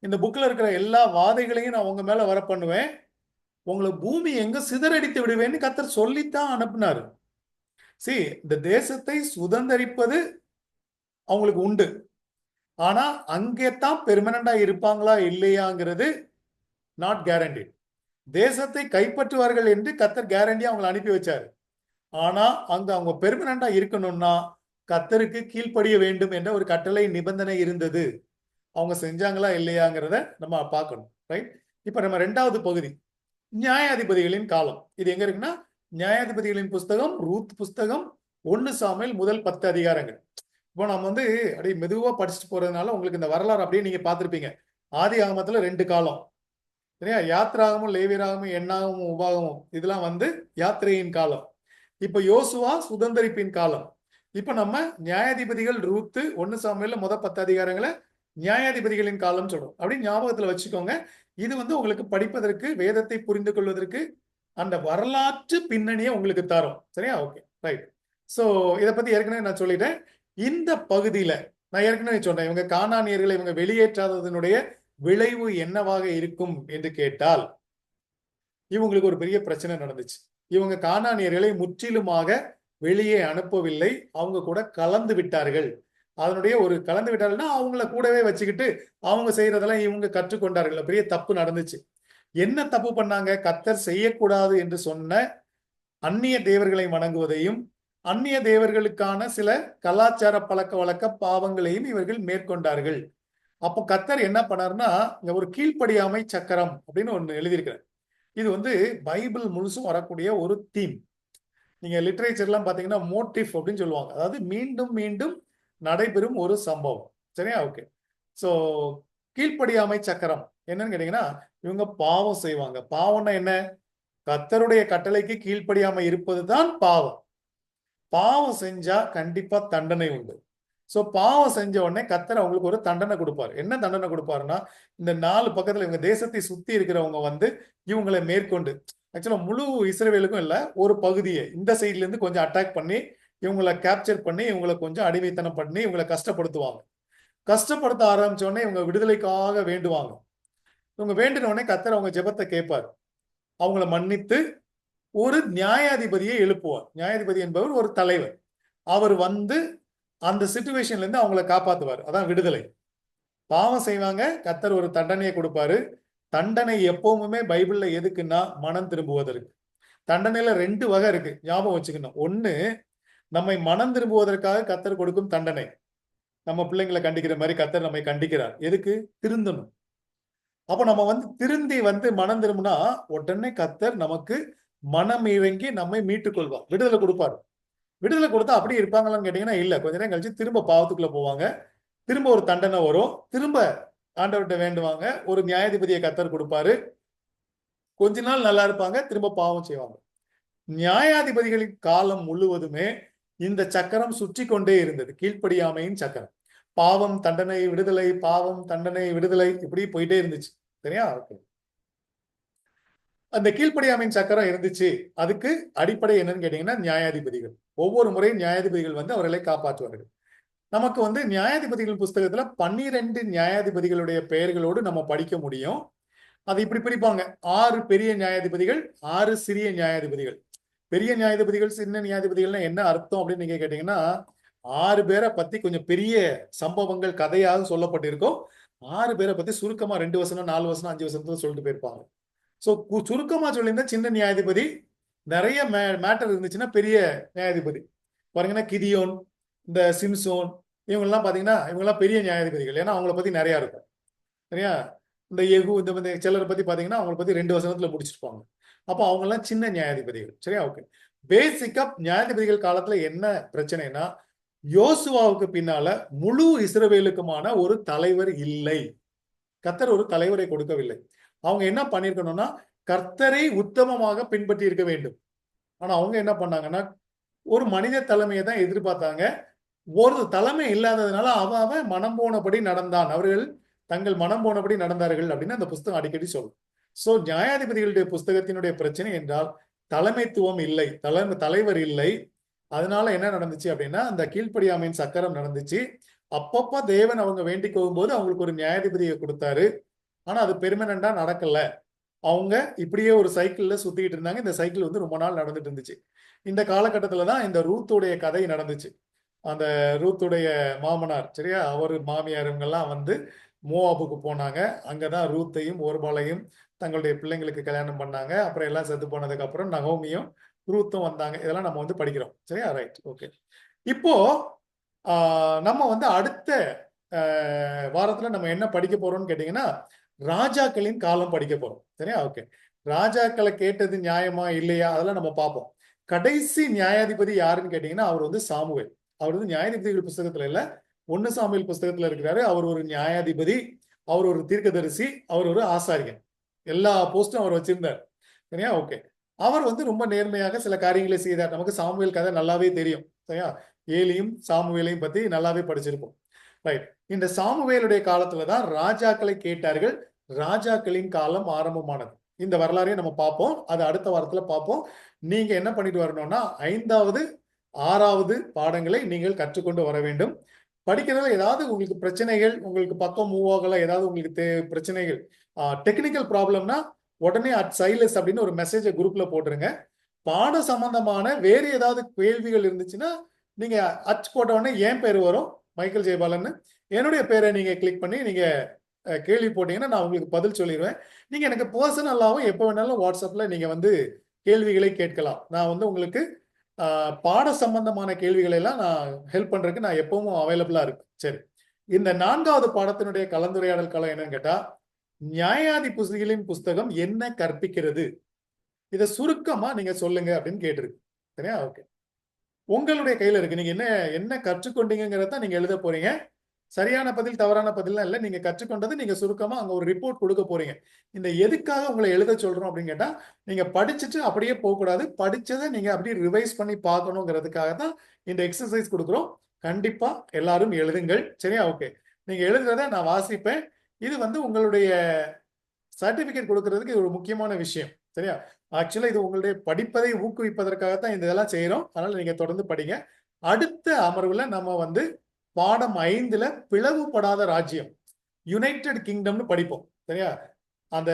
இந்த புக்ல இருக்கிற எல்லா வாதைகளையும் நான் உங்க மேல வர பண்ணுவேன். உங்களை பூமி எங்க சிதறடித்து விடுவேன்னு கர்த்தர் சொல்லித்தான் அனுப்புனாரு. இந்த தேசத்தை சுதந்திரிப்பது அவங்களுக்கு உண்டு. ஆனா அங்கே தான் பெர்மனண்டா இருப்பாங்களா இல்லையாங்கிறது நாட் கேரண்டி. தேசத்தை கைப்பற்றுவார்கள் என்று கர்த்தர் கேரண்டியா அவங்களை அனுப்பி வச்சாரு. ஆனா அங்க அவங்க பெர்மனண்டா இருக்கணும்னா கர்த்தருக்கு கீழ்ப்படிய வேண்டும் என்ற ஒரு கட்டளை நிபந்தனை இருந்தது. அவங்க செஞ்சாங்களா இல்லையாங்கிறத நம்ம பார்க்கணும். ரைட். இப்ப நம்ம 2வது பகுதி நியாயாதிபதிகளின் காலம். இது எங்க இருக்குன்னா நியாயாதிபதிகளின் புஸ்தகம், ரூத் புஸ்தகம், 1 சாமுவேல் முதல் 10 அதிகாரங்கள். இப்போ நம்ம அப்படியே மெதுவா படிச்சுட்டு போறதுனால உங்களுக்கு இந்த வரலாறு அப்படியே நீங்க பார்த்திருப்பீங்க. ஆதி ஆகமத்துல 2 காலம். சரியா? யாத்ராகமும், லேவியராகமும், எண்ணாகமும், உபாகமும் இதெல்லாம் யாத்திரையின் காலம். இப்ப யோசுவா சுதந்திரிப்பின் காலம். இப்ப நம்ம நியாயாதிபதிகள் ரூத்து 1 சாமுவேல்ல முதல் 10 அதிகாரங்களை நியாயாதிபதிகளின் காலம் சொல்றோம். அப்படி ஞாபகத்துல வச்சுக்கோங்க. இது உங்களுக்கு படிப்பதற்கு, வேதத்தை புரிந்து கொள்வதற்கு அந்த வரலாற்று பின்னணியை உங்களுக்கு தரும். சரியா? Okay, right. சோ இதை பத்தி ஏற்கனவே நான் சொல்லிட்டேன். இந்த பகுதியில நான் ஏற்கனவே சொன்னேன், இவங்க கானானியர்களை இவங்க வெளியேற்றாததனுடைய விளைவு என்னவாக இருக்கும் என்று கேட்டால் இவங்களுக்கு ஒரு பெரிய பிரச்சனை நடந்துச்சு. இவங்க கானானியர்களை முற்றிலுமாக வெளியே அனுப்பவில்லை, அவங்க கூட கலந்து விட்டார்கள். அதனுடைய ஒரு கலந்து விட்டார்கள்னா அவங்கள கூடவே வச்சுக்கிட்டு அவங்க செய்யறதெல்லாம் இவங்க கற்றுக்கொண்டார்கள். பெரிய தப்பு நடந்துச்சு. என்ன தப்பு பண்ணாங்க? கர்த்தர் செய்யக்கூடாது என்று சொன்ன அந்நிய தேவர்களை வணங்குவதையும் அந்நிய தேவர்களுக்கான சில கலாச்சார பழக்க வழக்க பாவங்களையும் இவர்கள் மேற்கொண்டார்கள். அப்போ கர்த்தர் என்ன பண்ணாருன்னா இங்க ஒரு கீழ்ப்படியாமை சக்கரம் அப்படின்னு ஒண்ணு எழுதியிருக்கிறார். இது பைபிள் முழுசும் வரக்கூடிய ஒரு தீம். நீங்க லிட்டரேச்சர்லாம் பாத்தீங்கன்னா மோட்டிவ் அப்படின்னு சொல்லுவாங்க. அதாவது மீண்டும் மீண்டும் நடைபெறும் ஒரு சம்பவம். சரியா? ஓகே. சோ கீழ்ப்படியாமை சக்கரம் என்னன்னு கேட்டீங்கன்னா இவங்க பாவம் செய்வாங்க. பாவம்னா என்ன? கர்த்தருடைய கட்டளைக்கு கீழ்ப்படியாம இருப்பதுதான் பாவம். பாவம் செஞ்சா கண்டிப்பா தண்டனை உண்டு. சோ பாவம் செஞ்ச உடனே கர்த்தர் அவங்களுக்கு ஒரு தண்டனை கொடுப்பாரு. என்ன தண்டனை கொடுப்பாருன்னா இந்த 4 பக்கத்துல இவங்க தேசத்தை சுத்தி இருக்கிறவங்க இவங்களை மேற்கொண்டு ஆக்சுவலா முழு இஸ்ரவேலுக்கும் இல்ல, ஒரு பகுதியை இந்த சைட்ல இருந்து கொஞ்சம் அட்டாக் பண்ணி இவங்களை கேப்சர் பண்ணி இவங்களை கொஞ்சம் அடிமைத்தனம் பண்ணி இவங்களை கஷ்டப்படுத்துவாங்க. கஷ்டப்படுத்த ஆரம்பிச்ச உடனே இவங்க விடுதலைக்காக வேண்டுவாங்க. இவங்க வேண்டின உடனே கர்த்தர் அவங்க ஜெபத்தை கேட்பார். அவங்கள மன்னித்து ஒரு நியாயாதிபதியை எழுப்புவார். நியாயாதிபதி என்பவர் ஒரு தலைவர். அவர் அந்த சிச்சுவேஷன்ல இருந்து அவங்களை காப்பாத்துவார். அதான் விடுதலை. பாவம் செய்வாங்க, கர்த்தர் ஒரு தண்டனையை கொடுப்பாரு. தண்டனை எப்பவுமே பைபிள்ல எதுக்குன்னா மனம் திரும்புவதற்கு. தண்டனையில 2 வகை இருக்கு, ஞாபகம் வச்சுக்கணும். ஒண்ணு, நம்மை மனம் திரும்புவதற்காக கர்த்தர் கொடுக்கும் தண்டனை. நம்ம பிள்ளைங்களை கண்டிக்கிற மாதிரி கர்த்தர் நம்மை கண்டிக்கிறார். எதுக்கு? திருந்தணும். அப்ப நம்ம திருந்தி மனம் திரும்பினா உடனே கர்த்தர் நமக்கு மனம் இறங்கி நம்மை மீட்டுக் கொள்வார், விடுதலை கொடுப்பார். விடுதலை கொடுத்தா அப்படியே இருப்பாங்களான்னு கேட்டீங்கன்னா இல்ல. கொஞ்ச நேரம் கழிச்சு திரும்ப பாவத்துக்குள்ள போவாங்க. திரும்ப ஒரு தண்டனை வரும். திரும்ப ஆண்டவர்கிட்ட வேண்டுவாங்க. ஒரு நியாயாதிபதியை கர்த்தர் கொடுப்பாரு. கொஞ்ச நாள் நல்லா இருப்பாங்க, திரும்ப பாவம் செய்வாங்க. நியாயாதிபதிகளின் காலம் முழுவதுமே இந்த சக்கரம் சுற்றி கொண்டே இருந்தது. கீழ்ப்படியாமையின் சக்கரம். பாவம், தண்டனை, விடுதலை, பாவம், தண்டனை, விடுதலை, இப்படி போயிட்டே இருந்துச்சு. சரியா? ஓகே. அந்த கீழ்ப்படியாமையின் சக்கரம் இருந்துச்சு. அதுக்கு அடிப்படை என்னன்னு கேட்டீங்கன்னா நியாயாதிபதிகள். ஒவ்வொரு முறையும் நியாயாதிபதிகள் அவர்களை காப்பாற்றுவார்கள். நமக்கு வந்து நியாயாதிபதிகள் புஸ்தகத்துல 12 நியாயாதிபதிகளுடைய பெயர்களோடு நம்ம படிக்க முடியும். அது இப்படி பிரிப்பாங்க: 6 பெரிய நியாயாதிபதிகள், 6 சிறிய நியாயாதிபதிகள். பெரிய நியாயாதிபதிகள், சின்ன நியாயாதிபதிகள்னா என்ன அர்த்தம் அப்படின்னு நீங்க கேட்டீங்கன்னா, 6 பேரை பத்தி கொஞ்சம் பெரிய சம்பவங்கள் கதையாக சொல்லப்பட்டிருக்கும். 6 பேரை பத்தி சுருக்கமா 2 வசனம், 4 வசனம், 5 வசனத்துல சொல்லிட்டு போயிருப்பாங்க. ஸோ சுருக்கமா சொல்லியிருந்தா சின்ன நியாயாதிபதி, நிறைய மேட்டர் இருந்துச்சுன்னா பெரிய நியாயாதிபதி. பாருங்கன்னா கிதியோன், இந்த சிம்சோன், இவங்கெல்லாம் பாத்தீங்கன்னா இவங்கெல்லாம் பெரிய நியாயாதிபதிகள். ஏன்னா அவங்கள பத்தி நிறைய இருக்கும். சரியா? இந்த யெகூ, இந்த சிலரை பத்தி பாத்தீங்கன்னா அவங்கள பத்தி 2 வசனத்துல முடிச்சிருப்பாங்க. அப்போ அவங்க எல்லாம் சின்ன நியாயாதிபதிகள். சரியா? ஓகே. பேசிக்கா நியாயாதிபதிகள் காலத்துல என்ன பிரச்சனைனா, யோசுவாவுக்கு பின்னால முழு இஸ்ரவேலுக்குமான ஒரு தலைவர் இல்லை. கர்த்தர் ஒரு தலைவரை கொடுக்கவில்லை. அவங்க என்ன பண்ணிருக்கணும்னா, கர்த்தரை உத்தமமாக பின்பற்றி இருக்க வேண்டும். ஆனா அவங்க என்ன பண்ணாங்கன்னா, ஒரு மனித தலைமையை தான் எதிர்பார்த்தாங்க. ஒரு தலைமை இல்லாததுனால அவன் மனம் போனபடி நடந்தான், அவர்கள் தங்கள் மனம் போனபடி நடந்தார்கள் அப்படின்னு அந்த புஸ்தகம் அடிக்கடி சொல்லும். சோ நியாயாதிபதிகளுடைய புஸ்தகத்தினுடைய பிரச்சனை என்றால் தலைமைத்துவம் இல்லை, தலைவர் இல்லை. அதனால என்ன நடந்துச்சு அப்படின்னா, அந்த கீழ்ப்படியாமையின் சக்கரம் நடந்துச்சு. அப்பப்ப தேவன் அவங்க வேண்டிக் போகும்போது அவங்களுக்கு ஒரு நியாயாதிபதியை கொடுத்தாரு. ஆனா அது பெர்மனண்டா நடக்கல. அவங்க இப்படியே ஒரு சைக்கிள்ல சுத்திட்டு இருந்தாங்க. இந்த சைக்கிள் வந்து ரொம்ப நாள் நடந்துட்டு இருந்துச்சு. இந்த காலகட்டத்துல தான் இந்த ரூத்துடைய கதை நடந்துச்சு. அந்த ரூத்துடைய மாமனார், சரியா, அவர் மாமியார் இவங்கெல்லாம் வந்து மோவாபுக்கு போனாங்க. அங்கதான் ரூத்தையும் ஓர்பாலையும் தங்களுடைய பிள்ளைங்களுக்கு கல்யாணம் பண்ணாங்க. அப்புறம் எல்லாம் செத்து போனதுக்கு அப்புறம் நகோமியும் ரூத்தும் வந்தாங்க. இதெல்லாம் நம்ம வந்து படிக்கிறோம். சரியா? Right, okay. இப்போ நம்ம வந்து அடுத்த வாரத்துல நம்ம என்ன படிக்க போறோம்னு கேட்டீங்கன்னா, ராஜாக்களின் காலம் படிக்க போறோம். சரியா? ஓகே. ராஜாக்களை கேட்டது நியாயமா இல்லையா அதெல்லாம் நம்ம பார்ப்போம். கடைசி நியாயாதிபதி யாருன்னு கேட்டீங்கன்னா, அவர் வந்து சாமுவேல். அவர் வந்து நியாயாதிபதிகள் புஸ்தகத்துல இல்ல, 1 சாமுவேல் புஸ்தகத்துல இருக்கிறாரு. அவர் ஒரு நியாயாதிபதி, அவர் ஒரு தீர்க்கதரிசி, அவர் ஒரு ஆசாரியன். எல்லா போஸ்டும் அவர் வச்சிருந்தார். சரியா? ஓகே. அவர் வந்து ரொம்ப நேர்மையாக சில காரியங்களை செய்தார். நமக்கு சாமுவேல் கதை நல்லாவே தெரியும். சரியா? ஏலியும் சாமுவேலையும் பத்தி நல்லாவே படிச்சிருப்போம். ரைட். இந்த சாமுவேலுடைய காலத்துலதான் ராஜாக்களை கேட்டார்கள். ராஜாக்களின் காலம் ஆரம்பமானது. இந்த வரலாறையும் நம்ம பார்ப்போம். அது அடுத்த வாரத்துல பார்ப்போம். நீங்க என்ன பண்ணிட்டு வரணும்னா, 5வது 6வது பாடங்களை நீங்கள் கற்றுக்கொண்டு வர வேண்டும். படிக்கிறதுல ஏதாவது உங்களுக்கு பிரச்சனைகள், உங்களுக்கு பக்கம் மூவ் ஆகல, ஏதாவது உங்களுக்கு பிரச்சனைகள், டெக்னிக்கல் ப்ராப்ளம்னா உடனே @silas அப்படின்னு ஒரு மெசேஜை குரூப்ல போட்டுருங்க. பாடம் சம்பந்தமான வேறு ஏதாவது கேள்விகள் இருந்துச்சுன்னா நீங்க போட்ட உடனே என் பேர் வரும், மைக்கேல் ஜெயபாலன். என்னுடைய பேரை நீங்க கிளிக் பண்ணி நீங்க கேள்வி போட்டீங்கன்னா நான் உங்களுக்கு பதில் சொல்லிடுவேன். நீங்க எனக்கு பர்சனலாகவும் எப்போ வேணாலும் வாட்ஸ்அப்ல நீங்க வந்து கேள்விகளை கேட்கலாம். நான் வந்து உங்களுக்கு பாட சம்பந்தமான கேள்விகளை எல்லாம் நான் ஹெல்ப் பண்றதுக்கு நான் எப்பவும் அவைலபிளா இருப்பேன். சரி, இந்த 4வது பாடத்தினுடைய கலந்துரையாடல் காலம் என்னன்னு கேட்டா, நியாயாதிபதிகளின் புஸ்தகம் என்ன கற்பிக்கிறது, இதை சுருக்கமா நீங்க சொல்லுங்க அப்படின்னு கேட்டிருக்கு. சரியா? ஓகே. உங்களுடைய கையில இருக்கு. நீங்க என்ன என்ன கற்றுக்கொண்டீங்கிறத நீங்க எழுத போறீங்க. சரியான பதில் தவறான பதில்லாம் இல்லை. நீங்க கற்றுக்கொண்டது நீங்க சுருக்கமா அங்க ஒரு ரிப்போர்ட் கொடுக்க போறீங்க. இந்த எதுக்காக உங்களை எழுத சொல்றோம் அப்படின்னு கேட்டா, நீங்க படிச்சுட்டு அப்படியே போகக்கூடாது, படிச்சதை நீங்க அப்படியே ரிவைஸ் பண்ணி பார்க்கணுங்கிறதுக்காக தான் இந்த எக்ஸசைஸ் கொடுக்குறோம். கண்டிப்பா எல்லாரும் எழுதுங்கள். சரியா? ஓகே. நீங்க எழுதுறத நான் வாசிப்பேன். இது வந்து உங்களுடைய சர்டிபிகேட் கொடுக்கறதுக்கு இது ஒரு முக்கியமான விஷயம். சரியா? ஆக்சுவலா இது உங்களுடைய படிப்பதை ஊக்குவிப்பதற்காகத்தான் இந்த இதெல்லாம் செய்யறோம். அதனால நீங்க தொடர்ந்து படிங்க. அடுத்த அமர்வுல நம்ம வந்து பாடம் 5ல பிளவுபடாத ராஜ்யம், யுனைடெட் கிங்டம்னு படிப்போம். சரியா? அந்த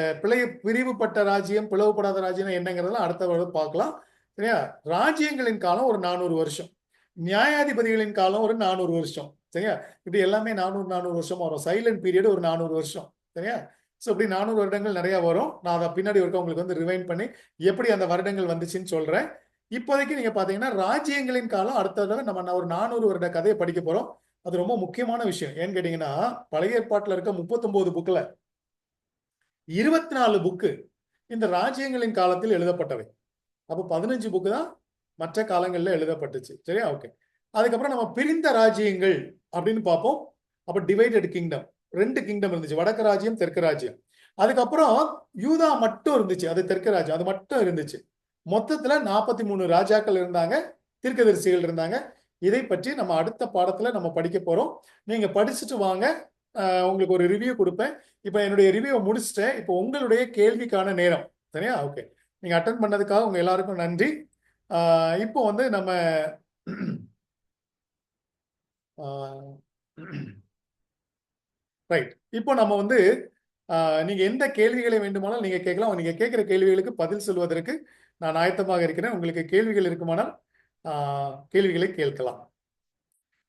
பிரிவுபட்ட ராஜ்யம், பிளவுபடாத ராஜ்யம் என்னங்கிறதெல்லாம் அடுத்த வருடம் பார்க்கலாம். சரியா? ராஜ்யங்களின் காலம் ஒரு 400 வருஷம், நியாயாதிபதிகளின் காலம் ஒரு 400 வருஷம். சரியா? இப்படி எல்லாமே 400 வருஷம் வரும். சைலண்ட் பீரியட் ஒரு 400 வருஷம். சரியா? ஸோ இப்படி 400 வருடங்கள் நிறைய வரும். நான் அதை பின்னாடி இருக்க உங்களுக்கு வந்து ரிவைண்ட் பண்ணி எப்படி அந்த வருடங்கள் வந்துச்சுன்னு சொல்றேன். இப்போதைக்கு நீங்க பாத்தீங்கன்னா ராஜ்யங்களின் காலம் அடுத்த தடவை நம்ம ஒரு 400 வருட கதையை படிக்க போறோம். அது ரொம்ப முக்கியமான விஷயம். ஏன்னு கேட்டீங்கன்னா, பழைய ஏற்பாட்டுல இருக்க 39 புக்ல 24 புக்கு இந்த ராஜ்யங்களின் காலத்தில் எழுதப்பட்டவை. அப்போ 15 புக்கு தான் மற்ற காலங்கள்ல எழுதப்பட்டுச்சு. சரியா? ஓகே. அதுக்கப்புறம் நம்ம பிரிந்த ராஜ்யங்கள் அப்படின்னு பார்ப்போம். அப்ப டிவைடட் கிங்டம், 2 கிங்டம் இருந்துச்சு, வடக்கு ராஜ்யம், தெற்கு ராஜ்யம். அதுக்கப்புறம் யூதா மட்டும் இருந்துச்சு, அது தெற்கு ராஜ்யம், அது மட்டும் இருந்துச்சு. மொத்தத்துல 43 ராஜாக்கள் இருந்தாங்க, தீர்க்கதரிசிகள் இருந்தாங்க. இதை பற்றி நம்ம அடுத்த பாடத்துல நம்ம படிக்க போறோம். நீங்க படிச்சுட்டு வாங்க, உங்களுக்கு ஒரு ரிவ்யூ கொடுப்பேன். இப்ப என்னுடைய ரிவ்யூ முடிச்சுட்டேன். இப்போ உங்களுடைய கேள்விக்கான நேரம். சரியா? ஓகே. நீங்க அட்டன் பண்ணதுக்காக உங்க எல்லாருக்கும் நன்றி. இப்போ வந்து நம்ம ரைட். இப்போ நம்ம வந்து நீங்க எந்த கேள்விகளை வேண்டுமானால் நீங்க கேட்கலாம். நீங்க கேட்கிற கேள்விகளுக்கு பதில் சொல்வதற்கு நான் ஆயத்தமாக இருக்கிறேன். உங்களுக்கு கேள்விகள் இருக்குமானால் கேள்விகளை கேட்கலாம்.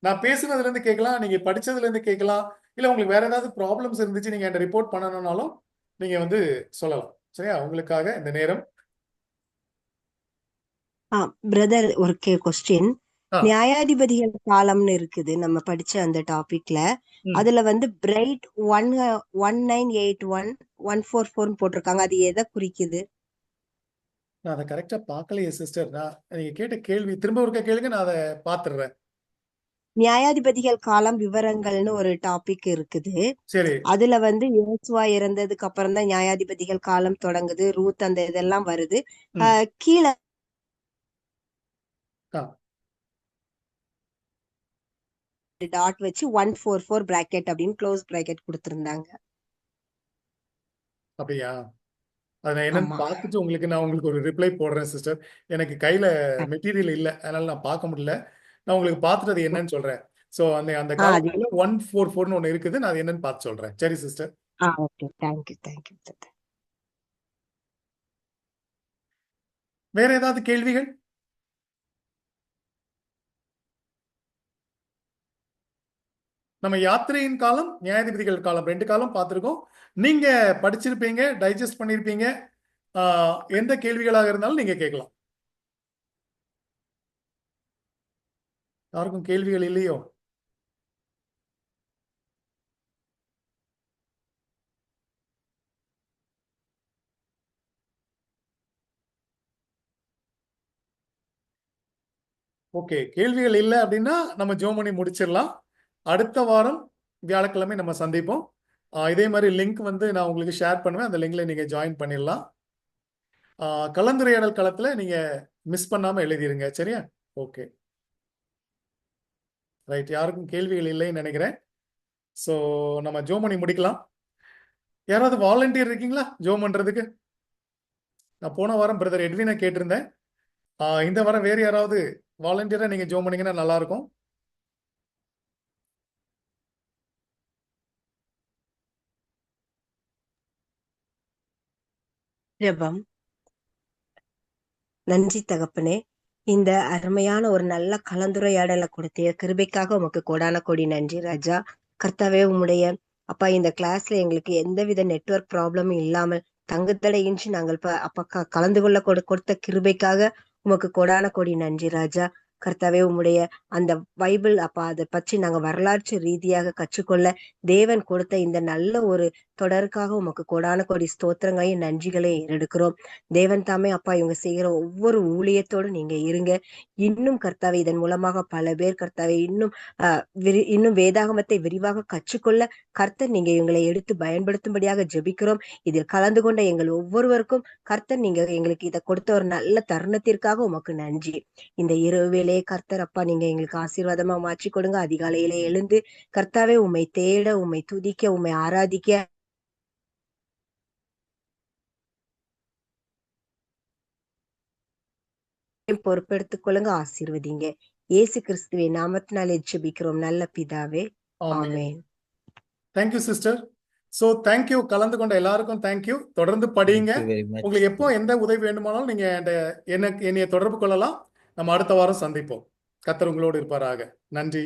நான் பேசுனதுல இருந்து கேட்கலாம், நீங்க படிச்சதுல இருந்து கேட்கலாம், இல்ல உங்களுக்கு வேற ஏதாவது ப்ராப்ளம்ஸ் இருந்துச்சு நீங்க என்கிட்ட ரிப்போர்ட் பண்ணணும்னாலும் நீங்க வந்து சொல்லலாம். சரியா? உங்களுக்காக இந்த நேரம். பிரதர் ஒரு கொஸ்டின். ஆ, நியாயாதிபதிகள் காலம்னு இருக்குது நம்ம படிச்ச அந்த டாபிக்ல. ம். அதுல வந்து பிரைட் 1981 144 போட்டிருக்காங்க. அது எதை குறிக்குது? நான் அதை கரெக்டா பார்க்கலையே சிஸ்டர். நீங்க கேட்ட கேள்வி திரும்ப ஒருக்கா கேளுங்க, நான் அதை பார்த்துடுறேன். நியாயாதிபதிகள் காலம் விவரங்கள்னு ஒரு டாபிக் இருக்குது. சரி. அதுல வந்து யோசுவா இறந்ததுக்கு அப்புறம் தான் நியாயாதிபதிகள் காலம் தொடங்குது. ரூத் அந்த இதெல்லாம் வருது. ம். கீழே ஆ, டாட் வச்சு 144 பிராக்கெட் அப்படின்னு க்ளோஸ் பிராக்கெட் கொடுத்திருந்தாங்க. அப்படியா? அதை நான் என்னன்னு ஆமா. பார்த்துட்டு நான் உங்களுக்கு ஒரு ரிப்ளை போடுறேன் சிஸ்டர். எனக்கு கையில மெட்டீரியல் இல்லை, அதனால நான் பார்க்க முடியல. நான் உங்களுக்கு பார்த்துட்டு அது என்னன்னு சொல்றேன். ஸோ அந்த அந்த அது காலத்துல 144 ஒன்று இருக்குது, நான் அது என்னன்னு பார்த்து சொல்றேன். சரி சிஸ்டர். ஓகே. தேங்க்யூ. வேற ஏதாவது கேள்விகள்? நம்ம யாத்திரையின் காலம், நியாயாதிபதிகள் காலம், ரெண்டு காலம் பார்த்துருக்கோம். நீங்க படிச்சிருப்பீங்க, டைஜஸ்ட் பண்ணிருப்பீங்க. எந்த கேள்விகளாக இருந்தாலும் நீங்க கேட்கலாம். யாருக்கும் கேள்விகள் இல்லையோ? ஓகே, கேள்விகள் இல்லை அப்படின்னா நம்ம ஜோம் பண்ணி முடிச்சிடலாம். அடுத்த வாரம் வியாழக்கிழமை நம்ம சந்திப்போம். இதே மாதிரி லிங்க் வந்து நான் உங்களுக்கு ஷேர் பண்ணுவேன். அந்த லிங்க்ல நீங்க ஜாயின் பண்ணிடலாம். கலந்துரையாடல் களத்துல நீங்க மிஸ் பண்ணாம எழுதிருங்க. சரியா? Okay, right. யாருக்கும் கேள்விகள் இல்லைன்னு நினைக்கிறேன். ஸோ நம்ம ஜோம் பண்ணி முடிக்கலாம். யாராவது வாலண்டியர் இருக்கீங்களா ஜோம் பண்றதுக்கு? நான் போன வாரம் பிரதர் எட்வினை கேட்டிருந்தேன். இந்த வாரம் வேறு யாராவது வாலண்டியரா நீங்க ஜோம் பண்ணீங்கன்னா நல்லா இருக்கும். ஜெபம். நன்றி தகப்பனே, இந்த அருமையான ஒரு நல்ல கலந்துரையாடலை கொடுத்த கிருபைக்காக உமக்கு கோடான கோடி நன்றி ராஜா. கர்த்தாவே உம்முடைய அப்பா இந்த கிளாஸ்ல எங்களுக்கு எந்தவித நெட்வொர்க் ப்ராப்ளமும் இல்லாமல் தங்குதடையின்றி நாங்கள் அப்பா கலந்து கொள்ள கொடுத்த கிருபைக்காக உமக்கு கோடான கோடி நன்றி ராஜா. கர்த்தாவே உம்முடைய அந்த பைபிள் அப்பா அதை பற்றி நாங்க வரலாற்று ரீதியாக கற்றுக்கொள்ள தேவன் கொடுத்த இந்த நல்ல ஒரு தொடருக்காக உமக்கு கோடான கோடி ஸ்தோத்திரங்களையும் நன்றிகளையும் எடுக்கிறோம். தேவன் தாமே அப்பா இவங்க செய்கிற ஒவ்வொரு ஊழியத்தோடு நீங்க இருங்க. இன்னும் கர்த்தாவே இதன் மூலமாக பல பேர் கர்த்தாவே இன்னும் வேதாகமத்தை விரிவாக கற்றுக்கொள்ள கர்த்தர் நீங்க இவங்களை எடுத்து பயன்படுத்தும்படியாக ஜெபிக்கிறோம். இதில் கலந்து கொண்ட எங்கள் ஒவ்வொருவருக்கும் கர்த்தர் நீங்க எங்களுக்கு இதை கொடுத்த ஒரு நல்ல தருணத்திற்காக உமக்கு நன்றி. இந்த இரவு வேளையே கர்த்தர் அப்பா நீங்க எங்களுக்கு ஆசீர்வாதமா மாற்றி கொடுங்க. அதிகாலையில எழுந்து கர்த்தாவே உம்மை தேட, உம்மை துதிக்க, உம்மை ஆராதிக்க பொறுப்பெடுத்துக் கொள்ளுங்க. ஆசீர்வதிங்க. இயேசு கிறிஸ்துவின் நாமத்தினாலே ஜெபிக்கிறோம் நல்ல பிதாவே. Amen. Thank you sister. So thank you, கலந்து கொண்ட எல்லாருக்கும் தேங்க்யூ. தொடர்ந்து படியுங்க. Thank you very much. உங்களுக்கு எப்போ எந்த உதவி வேண்டுமானாலும் நீங்க என்னைய தொடர்பு கொள்ளலாம். நம்ம அடுத்த வாரம் சந்திப்போம். கர்த்தர் உங்களோடு இருப்பாராக. நன்றி.